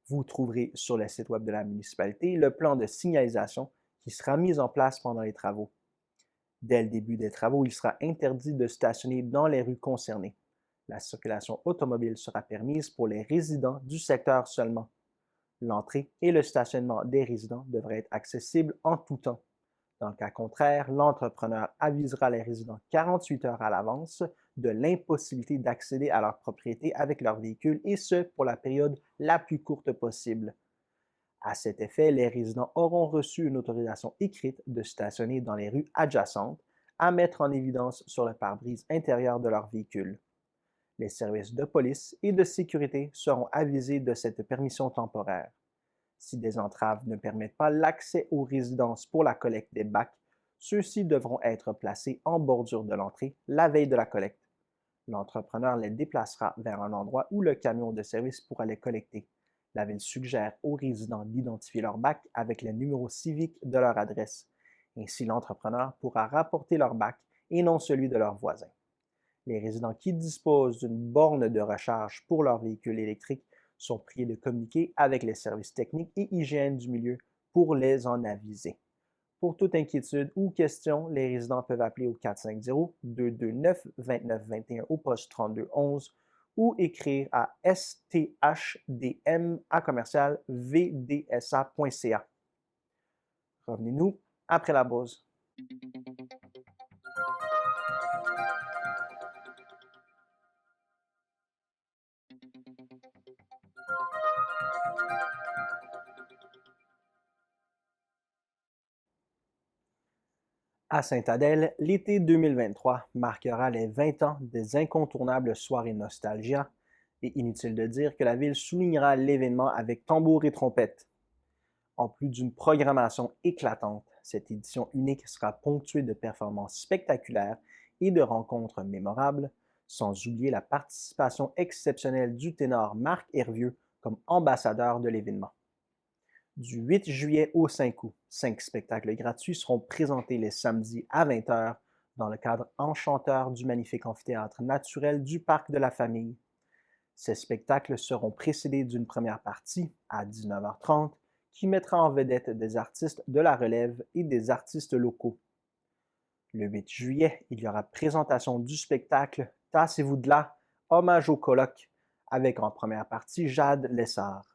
Vous trouverez sur le site web de la municipalité le plan de signalisation qui sera mis en place pendant les travaux. Dès le début des travaux, il sera interdit de stationner dans les rues concernées. La circulation automobile sera permise pour les résidents du secteur seulement. L'entrée et le stationnement des résidents devraient être accessibles en tout temps. Dans le cas contraire, l'entrepreneur avisera les résidents 48 heures à l'avance de l'impossibilité d'accéder à leur propriété avec leur véhicule et ce, pour la période la plus courte possible. À cet effet, les résidents auront reçu une autorisation écrite de stationner dans les rues adjacentes à mettre en évidence sur le pare-brise intérieur de leur véhicule. Les services de police et de sécurité seront avisés de cette permission temporaire. Si des entraves ne permettent pas l'accès aux résidences pour la collecte des bacs, ceux-ci devront être placés en bordure de l'entrée la veille de la collecte. L'entrepreneur les déplacera vers un endroit où le camion de service pourra les collecter. La ville suggère aux résidents d'identifier leur bac avec les numéros civiques de leur adresse. Ainsi, l'entrepreneur pourra rapporter leur bac et non celui de leurs voisins. Les résidents qui disposent d'une borne de recharge pour leur véhicule électrique sont priés de communiquer avec les services techniques et hygiène du milieu pour les en aviser. Pour toute inquiétude ou question, les résidents peuvent appeler au 450-229-2921 au poste 3211 ou écrire à sthdm@vdsa.ca. Revenez-nous après la pause. À Sainte-Adèle, l'été 2023 marquera les 20 ans des incontournables soirées Nostalgia, et inutile de dire que la ville soulignera l'événement avec tambour et trompette. En plus d'une programmation éclatante, cette édition unique sera ponctuée de performances spectaculaires et de rencontres mémorables, sans oublier la participation exceptionnelle du ténor Marc Hervieux comme ambassadeur de l'événement. Du 8 juillet au 5 août, 5 spectacles gratuits seront présentés les samedis à 20 h dans le cadre enchanteur du magnifique amphithéâtre naturel du Parc de la Famille. Ces spectacles seront précédés d'une première partie, à 19h30, qui mettra en vedette des artistes de la relève et des artistes locaux. Le 8 juillet, il y aura présentation du spectacle « Tassez-vous de là », hommage au colloque, avec en première partie Jade Lessard.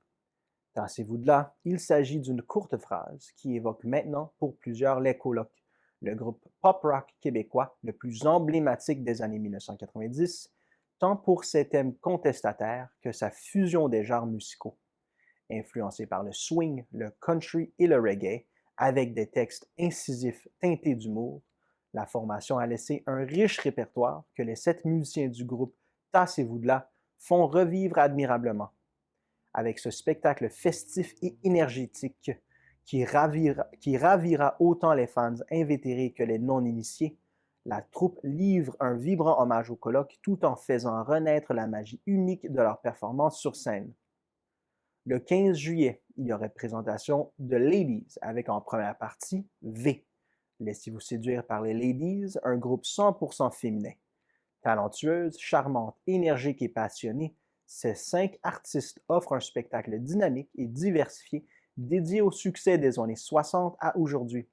Tassez-vous de là, il s'agit d'une courte phrase qui évoque maintenant pour plusieurs les colocs, le groupe pop-rock québécois le plus emblématique des années 1990, tant pour ses thèmes contestataires que sa fusion des genres musicaux. Influencé par le swing, le country et le reggae, avec des textes incisifs teintés d'humour, la formation a laissé un riche répertoire que les 7 musiciens du groupe Tassez-vous de là font revivre admirablement. Avec ce spectacle festif et énergétique qui ravira autant les fans invétérés que les non-initiés, la troupe livre un vibrant hommage au colloque tout en faisant renaître la magie unique de leur performance sur scène. Le 15 juillet, il y aurait présentation de Ladies avec en première partie V. Laissez-vous séduire par les Ladies, un groupe 100% féminin. Talentueuses, charmantes, énergiques et passionnées, ces 5 artistes offrent un spectacle dynamique et diversifié dédié au succès des années 60 à aujourd'hui.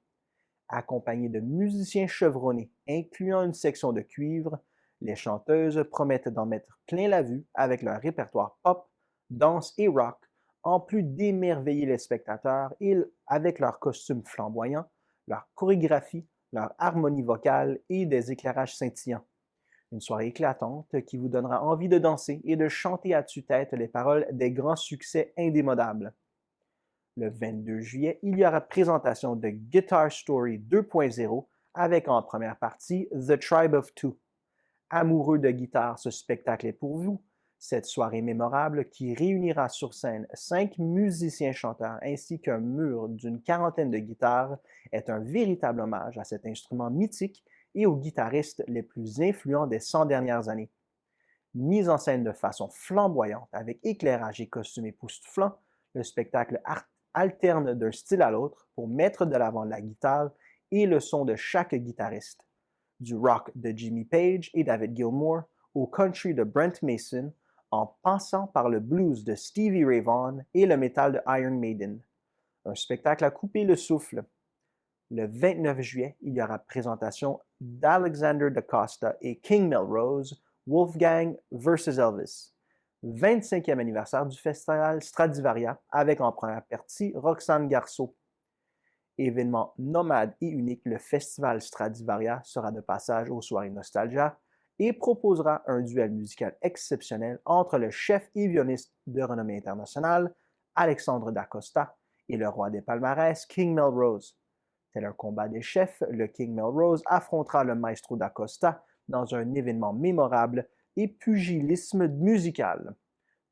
Accompagnées de musiciens chevronnés, incluant une section de cuivre, les chanteuses promettent d'en mettre plein la vue avec leur répertoire pop, danse et rock, en plus d'émerveiller les spectateurs avec leurs costumes flamboyants, leur chorégraphie, leur harmonie vocale et des éclairages scintillants. Une soirée éclatante qui vous donnera envie de danser et de chanter à tue-tête les paroles des grands succès indémodables. Le 22 juillet, il y aura présentation de Guitar Story 2.0 avec en première partie The Tribe of Two. Amoureux de guitare, ce spectacle est pour vous. Cette soirée mémorable qui réunira sur scène 5 musiciens-chanteurs ainsi qu'un mur d'une quarantaine de guitares est un véritable hommage à cet instrument mythique et aux guitaristes les plus influents des 100 dernières années. Mise en scène de façon flamboyante avec éclairage et costumes époustouflants, le spectacle alterne d'un style à l'autre pour mettre de l'avant la guitare et le son de chaque guitariste. Du rock de Jimmy Page et David Gilmour au country de Brent Mason, en passant par le blues de Stevie Ray Vaughan et le métal de Iron Maiden. Un spectacle à couper le souffle. Le 29 juillet, il y aura présentation d'Alexander DaCosta et King Melrose, Wolfgang vs. Elvis. 25e anniversaire du festival Stradivaria avec en première partie Roxane Garceau. Événement nomade et unique, le festival Stradivaria sera de passage aux soirées Nostalgia et proposera un duel musical exceptionnel entre le chef et violoniste de renommée internationale, Alexandre DaCosta, et le roi des palmarès, King Melrose. Tel un combat des chefs, le King Melrose affrontera le maestro DaCosta dans un événement mémorable et pugilisme musical.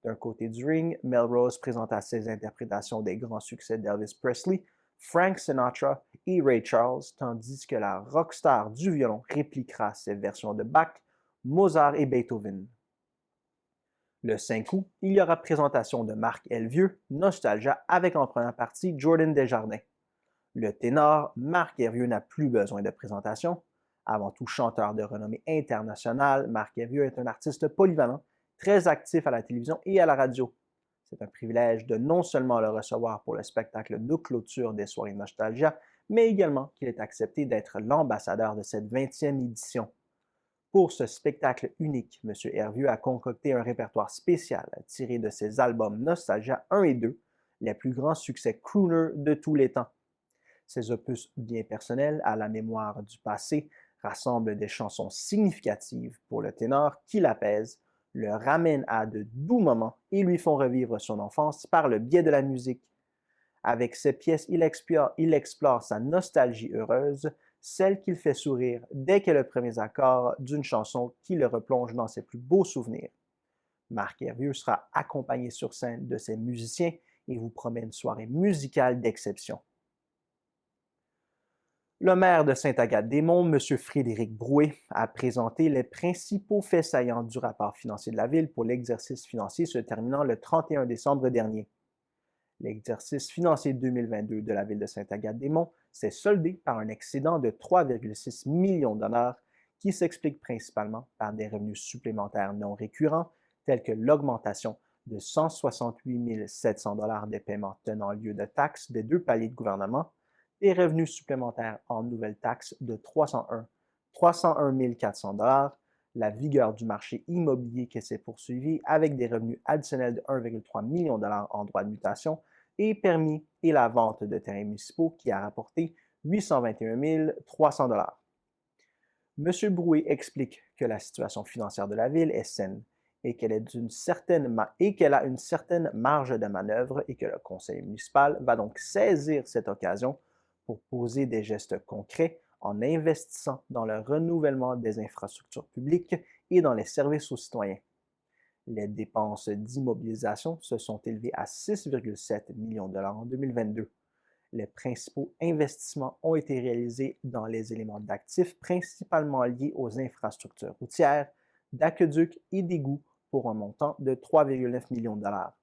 D'un côté du ring, Melrose présenta ses interprétations des grands succès d'Elvis Presley, Frank Sinatra et Ray Charles, tandis que la rockstar du violon répliquera ses versions de Bach, Mozart et Beethoven. Le 5 août, il y aura présentation de Marc Hervieux, Nostalgia, avec en première partie Jordan Desjardins. Le ténor Marc Hervieux n'a plus besoin de présentation. Avant tout chanteur de renommée internationale, Marc Hervieux est un artiste polyvalent, très actif à la télévision et à la radio. C'est un privilège de non seulement le recevoir pour le spectacle de clôture des soirées Nostalgia, mais également qu'il ait accepté d'être l'ambassadeur de cette 20e édition. Pour ce spectacle unique, M. Hervieux a concocté un répertoire spécial tiré de ses albums Nostalgia 1 et 2, les plus grands succès crooner de tous les temps. Ces opus bien personnels à la mémoire du passé rassemblent des chansons significatives pour le ténor qui l'apaisent, le ramènent à de doux moments et lui font revivre son enfance par le biais de la musique. Avec ces pièces, il explore sa nostalgie heureuse, celle qu'il fait sourire dès que le premier accord d'une chanson qui le replonge dans ses plus beaux souvenirs. Marc Hervieux sera accompagné sur scène de ses musiciens et vous promet une soirée musicale d'exception. Le maire de Sainte-Agathe-des-Monts, M. Frédéric Brouet, a présenté les principaux faits saillants du rapport financier de la Ville pour l'exercice financier se terminant le 31 décembre dernier. L'exercice financier 2022 de la Ville de Sainte-Agathe-des-Monts s'est soldé par un excédent de 3,6 millions de dollars qui s'explique principalement par des revenus supplémentaires non récurrents tels que l'augmentation de 168 700 dollars des paiements tenant lieu de taxes des 2 paliers de gouvernement, des revenus supplémentaires en nouvelles taxes de 301 400 dollars, la vigueur du marché immobilier qui s'est poursuivie avec des revenus additionnels de 1,3 million de dollars en droits de mutation et permis et la vente de terrains municipaux qui a rapporté 821 300 dollars. M. Brouet explique que la situation financière de la Ville est saine et qu'elle a une certaine marge de manœuvre et que le conseil municipal va donc saisir cette occasion pour poser des gestes concrets en investissant dans le renouvellement des infrastructures publiques et dans les services aux citoyens. Les dépenses d'immobilisation se sont élevées à 6,7 millions de dollars en 2022. Les principaux investissements ont été réalisés dans les éléments d'actifs principalement liés aux infrastructures routières, d'aqueducs et d'égouts pour un montant de 3,9 millions de dollars,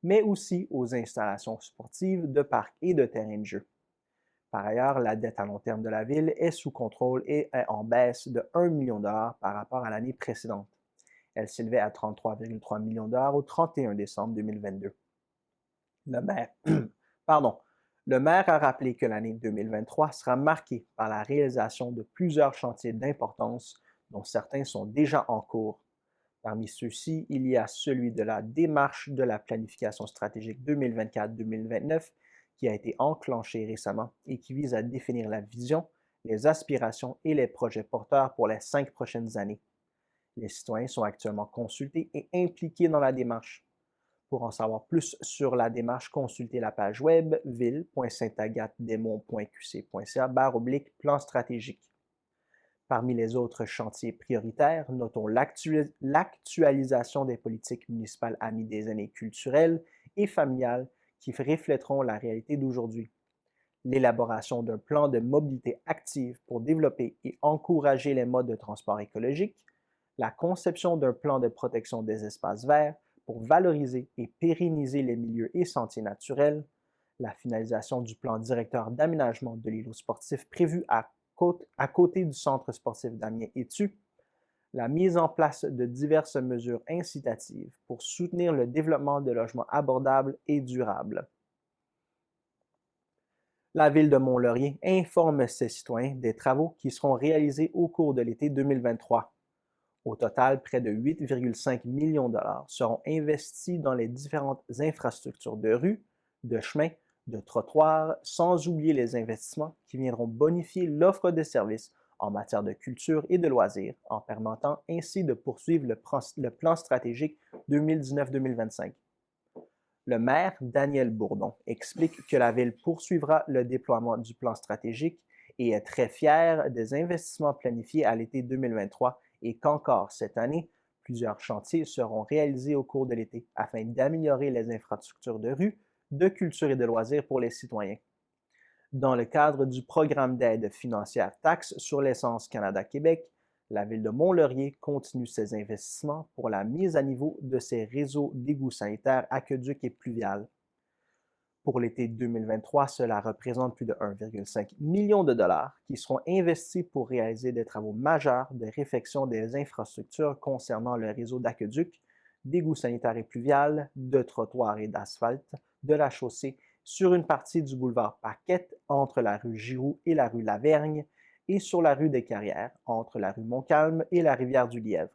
mais aussi aux installations sportives, de parcs et de terrains de jeu. Par ailleurs, la dette à long terme de la Ville est sous contrôle et est en baisse de 1 million de dollars par rapport à l'année précédente. Elle s'élevait à 33,3 millions de dollars au 31 décembre 2022. Le maire a rappelé que l'année 2023 sera marquée par la réalisation de plusieurs chantiers d'importance, dont certains sont déjà en cours. Parmi ceux-ci, il y a celui de la démarche de la planification stratégique 2024-2029 qui a été enclenchée récemment et qui vise à définir la vision, les aspirations et les projets porteurs pour les 5 prochaines années. Les citoyens sont actuellement consultés et impliqués dans la démarche. Pour en savoir plus sur la démarche, consultez la page web ville.saint-agathe-des-monts.qc.ca/plan stratégique. Parmi les autres chantiers prioritaires, notons l'actualisation des politiques municipales amies des aînés culturelles et familiales qui reflèteront la réalité d'aujourd'hui. L'élaboration d'un plan de mobilité active pour développer et encourager les modes de transport écologiques, la conception d'un plan de protection des espaces verts pour valoriser et pérenniser les milieux et sentiers naturels, la finalisation du plan directeur d'aménagement de l'îlot sportif prévu à côté du centre sportif d'Amiens-Étu, la mise en place de diverses mesures incitatives pour soutenir le développement de logements abordables et durables. La Ville de Mont-Laurier informe ses citoyens des travaux qui seront réalisés au cours de l'été 2023. Au total, près de 8,5 millions de dollars seront investis dans les différentes infrastructures de rues, de chemins, de trottoirs, sans oublier les investissements qui viendront bonifier l'offre de services en matière de culture et de loisirs, en permettant ainsi de poursuivre le plan stratégique 2019-2025. Le maire, Daniel Bourdon, explique que la Ville poursuivra le déploiement du plan stratégique et est très fière des investissements planifiés à l'été 2023 et qu'encore cette année, plusieurs chantiers seront réalisés au cours de l'été afin d'améliorer les infrastructures de rue, de culture et de loisirs pour les citoyens. Dans le cadre du programme d'aide financière Taxe sur l'essence Canada-Québec, la Ville de Mont-Laurier continue ses investissements pour la mise à niveau de ses réseaux d'égouts sanitaires, aqueducs et pluviales. Pour l'été 2023, cela représente plus de 1,5 million de dollars qui seront investis pour réaliser des travaux majeurs de réfection des infrastructures concernant le réseau d'aqueducs, d'égouts sanitaires et pluviales, de trottoirs et d'asphalte, de la chaussée sur une partie du boulevard Paquette entre la rue Giroux et la rue Lavergne et sur la rue des Carrières entre la rue Montcalm et la rivière du Lièvre.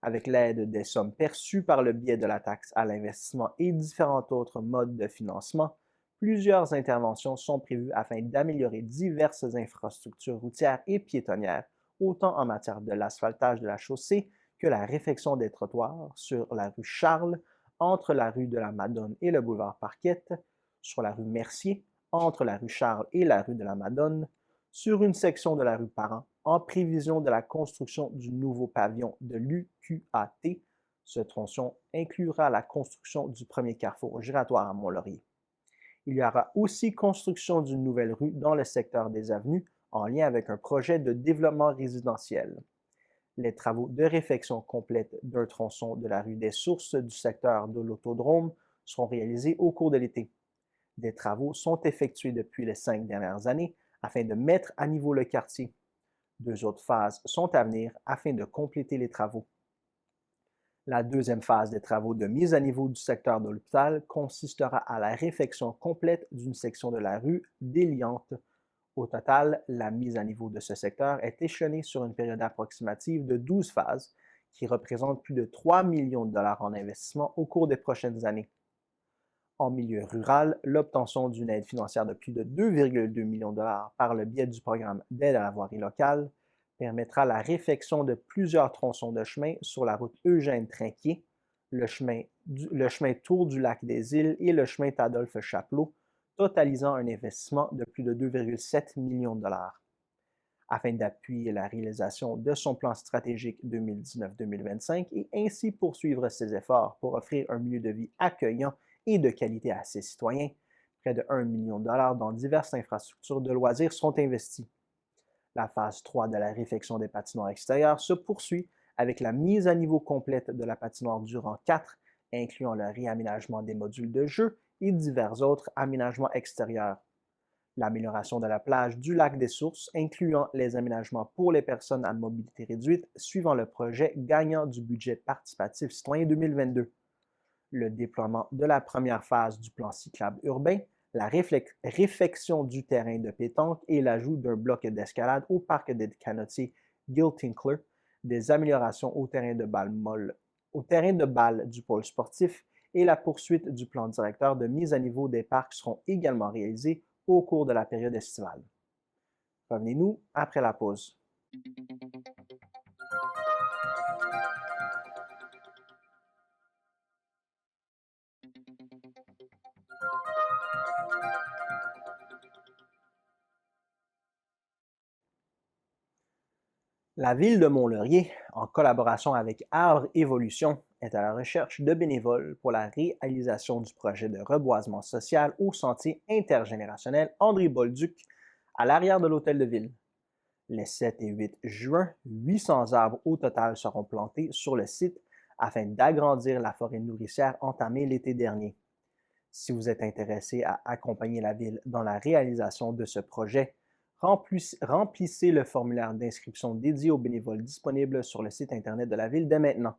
Avec l'aide des sommes perçues par le biais de la taxe à l'investissement et différents autres modes de financement, plusieurs interventions sont prévues afin d'améliorer diverses infrastructures routières et piétonnières, autant en matière de l'asphaltage de la chaussée que la réfection des trottoirs sur la rue Charles, entre la rue de la Madone et le boulevard Parquette, sur la rue Mercier, entre la rue Charles et la rue de la Madone, sur une section de la rue Parent, en prévision de la construction du nouveau pavillon de l'UQAT. Ce tronçon inclura la construction du premier carrefour giratoire à Mont-Laurier. Il y aura aussi construction d'une nouvelle rue dans le secteur des avenues en lien avec un projet de développement résidentiel. Les travaux de réfection complète d'un tronçon de la rue des Sources du secteur de l'Autodrome seront réalisés au cours de l'été. Des travaux sont effectués depuis les 5 dernières années afin de mettre à niveau le quartier. 2 autres phases sont à venir afin de compléter les travaux. La deuxième phase des travaux de mise à niveau du secteur de l'hôpital consistera à la réfection complète d'une section de la rue déliante. Au total, la mise à niveau de ce secteur est échelonnée sur une période approximative de 12 phases qui représentent plus de 3 millions de dollars en investissement au cours des prochaines années. En milieu rural, l'obtention d'une aide financière de plus de 2,2 millions de dollars par le biais du programme d'aide à la voirie locale permettra la réfection de plusieurs tronçons de chemin sur la route Eugène-Trinquier, le chemin Tour du lac des Îles et le chemin Adolphe-Chapelot, totalisant un investissement de plus de 2,7 millions de dollars. Afin d'appuyer la réalisation de son plan stratégique 2019-2025 et ainsi poursuivre ses efforts pour offrir un milieu de vie accueillant et de qualité à ses citoyens, près de 1 million de dollars dans diverses infrastructures de loisirs sont investis. La phase 3 de la réfection des patinoires extérieures se poursuit avec la mise à niveau complète de la patinoire du rang 4, incluant le réaménagement des modules de jeu et divers autres aménagements extérieurs. L'amélioration de la plage du lac des Sources, incluant les aménagements pour les personnes à mobilité réduite, suivant le projet gagnant du budget participatif citoyen 2022. Le déploiement de la première phase du plan cyclable urbain, la réfection du terrain de pétanque et l'ajout d'un bloc d'escalade au parc des canotiers Gil-Tinkler, des améliorations au terrain de balle du pôle sportif et la poursuite du plan directeur de mise à niveau des parcs seront également réalisés au cours de la période estivale. Revenez-nous après la pause. La ville de Mont-Laurier, en collaboration avec Arbre Évolution, est à la recherche de bénévoles pour la réalisation du projet de reboisement social au sentier intergénérationnel André-Bolduc à l'arrière de l'hôtel de ville. Les 7 et 8 juin, 800 arbres au total seront plantés sur le site afin d'agrandir la forêt nourricière entamée l'été dernier. Si vous êtes intéressé à accompagner la ville dans la réalisation de ce projet, remplissez le formulaire d'inscription dédié aux bénévoles disponible sur le site Internet de la ville dès maintenant.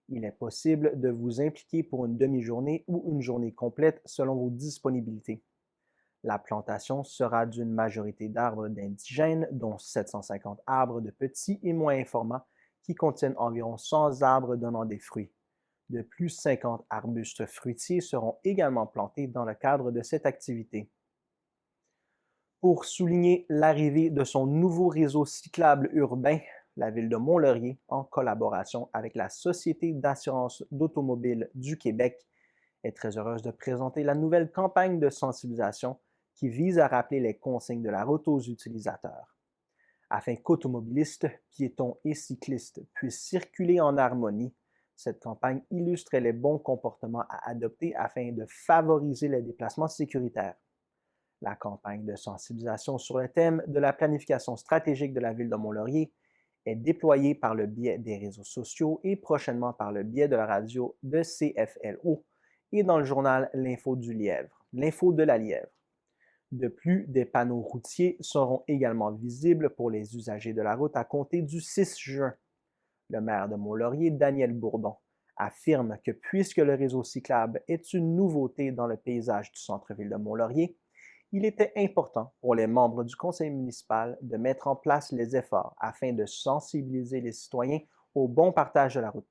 Il est possible de vous impliquer pour une demi-journée ou une journée complète selon vos disponibilités. La plantation sera d'une majorité d'arbres d'indigènes, dont 750 arbres de petits et moyens formats qui contiennent environ 100 arbres donnant des fruits. De plus, 50 arbustes fruitiers seront également plantés dans le cadre de cette activité. Pour souligner l'arrivée de son nouveau réseau cyclable urbain, la ville de Mont-Laurier, en collaboration avec la Société d'assurance d'automobile du Québec, est très heureuse de présenter la nouvelle campagne de sensibilisation qui vise à rappeler les consignes de la route aux utilisateurs. Afin qu'automobilistes, piétons et cyclistes puissent circuler en harmonie, cette campagne illustre les bons comportements à adopter afin de favoriser les déplacements sécuritaires. La campagne de sensibilisation sur le thème de la planification stratégique de la ville de Mont-Laurier est déployée par le biais des réseaux sociaux et prochainement par le biais de la radio de CFLO et dans le journal L'Info de la Lièvre. De plus, des panneaux routiers seront également visibles pour les usagers de la route à compter du 6 juin. Le maire de Mont-Laurier, Daniel Bourdon, affirme que puisque le réseau cyclable est une nouveauté dans le paysage du centre-ville de Mont-Laurier, il était important pour les membres du conseil municipal de mettre en place les efforts afin de sensibiliser les citoyens au bon partage de la route.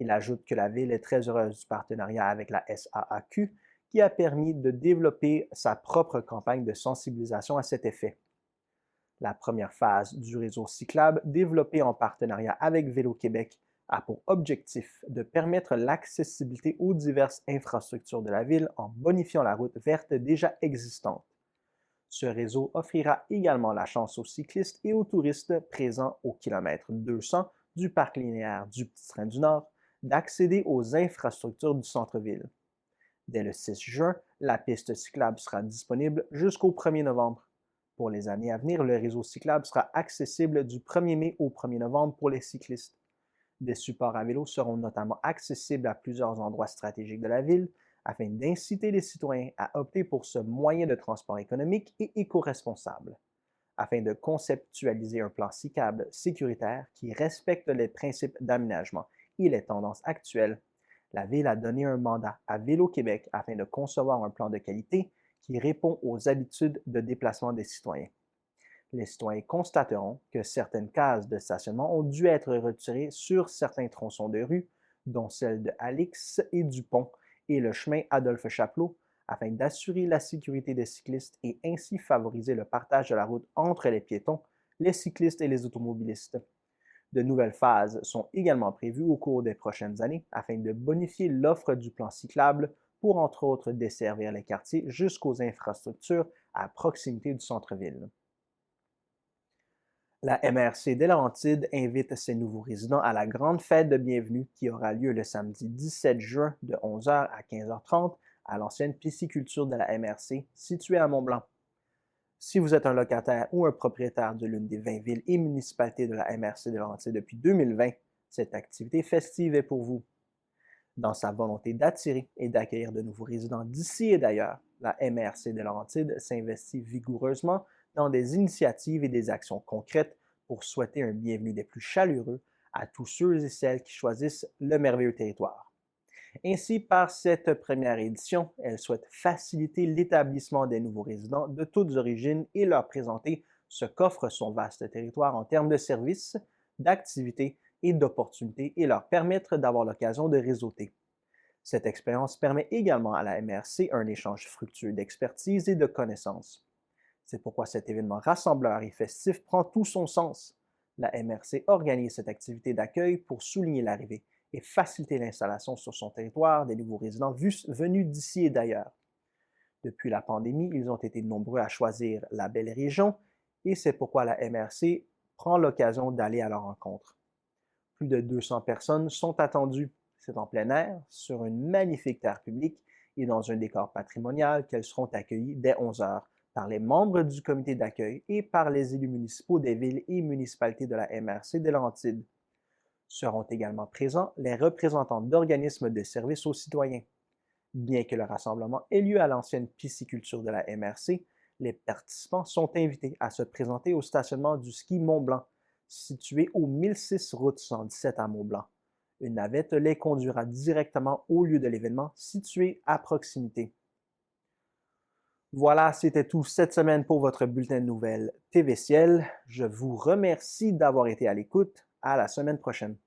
Il ajoute que la ville est très heureuse du partenariat avec la SAAQ qui a permis de développer sa propre campagne de sensibilisation à cet effet. La première phase du réseau cyclable, développé en partenariat avec Vélo-Québec, a pour objectif de permettre l'accessibilité aux diverses infrastructures de la ville en bonifiant la route verte déjà existante. Ce réseau offrira également la chance aux cyclistes et aux touristes présents au kilomètre 200 du parc linéaire du Petit-Train du Nord d'accéder aux infrastructures du centre-ville. Dès le 6 juin, la piste cyclable sera disponible jusqu'au 1er novembre. Pour les années à venir, le réseau cyclable sera accessible du 1er mai au 1er novembre pour les cyclistes. Des supports à vélo seront notamment accessibles à plusieurs endroits stratégiques de la ville afin d'inciter les citoyens à opter pour ce moyen de transport économique et éco-responsable. Afin de conceptualiser un plan cyclable sécuritaire qui respecte les principes d'aménagement et les tendances actuelles, la Ville a donné un mandat à Vélo-Québec afin de concevoir un plan de qualité qui répond aux habitudes de déplacement des citoyens. Les citoyens constateront que certaines cases de stationnement ont dû être retirées sur certains tronçons de rue, dont celle de Alix et du Pont et le chemin Adolphe-Chapelot, afin d'assurer la sécurité des cyclistes et ainsi favoriser le partage de la route entre les piétons, les cyclistes et les automobilistes. De nouvelles phases sont également prévues au cours des prochaines années afin de bonifier l'offre du plan cyclable pour entre autres desservir les quartiers jusqu'aux infrastructures à proximité du centre-ville. La MRC des Laurentides invite ses nouveaux résidents à la grande fête de bienvenue qui aura lieu le samedi 17 juin de 11h à 15h30 à l'ancienne pisciculture de la MRC située à Mont-Blanc. Si vous êtes un locataire ou un propriétaire de l'une des 20 villes et municipalités de la MRC des Laurentides depuis 2020, cette activité festive est pour vous. Dans sa volonté d'attirer et d'accueillir de nouveaux résidents d'ici et d'ailleurs, la MRC des Laurentides s'investit vigoureusement dans des initiatives et des actions concrètes pour souhaiter un bienvenu des plus chaleureux à tous ceux et celles qui choisissent le merveilleux territoire. Ainsi, par cette première édition, elle souhaite faciliter l'établissement des nouveaux résidents de toutes origines et leur présenter ce qu'offre son vaste territoire en termes de services, d'activités et d'opportunités et leur permettre d'avoir l'occasion de réseauter. Cette expérience permet également à la MRC un échange fructueux d'expertise et de connaissances. C'est pourquoi cet événement rassembleur et festif prend tout son sens. La MRC organise cette activité d'accueil pour souligner l'arrivée et faciliter l'installation sur son territoire des nouveaux résidents venus d'ici et d'ailleurs. Depuis la pandémie, ils ont été nombreux à choisir la belle région et c'est pourquoi la MRC prend l'occasion d'aller à leur rencontre. Plus de 200 personnes sont attendues. C'est en plein air, sur une magnifique terre publique et dans un décor patrimonial qu'elles seront accueillies dès 11 heures par les membres du comité d'accueil et par les élus municipaux des villes et municipalités de la MRC des Laurentides. Seront également présents les représentants d'organismes de services aux citoyens. Bien que le rassemblement ait lieu à l'ancienne pisciculture de la MRC, les participants sont invités à se présenter au stationnement du ski Mont-Blanc, situé au 1006 route 117 à Mont-Blanc. Une navette les conduira directement au lieu de l'événement situé à proximité. Voilà, c'était tout cette semaine pour votre bulletin de nouvelles TV Ciel. Je vous remercie d'avoir été à l'écoute. À la semaine prochaine.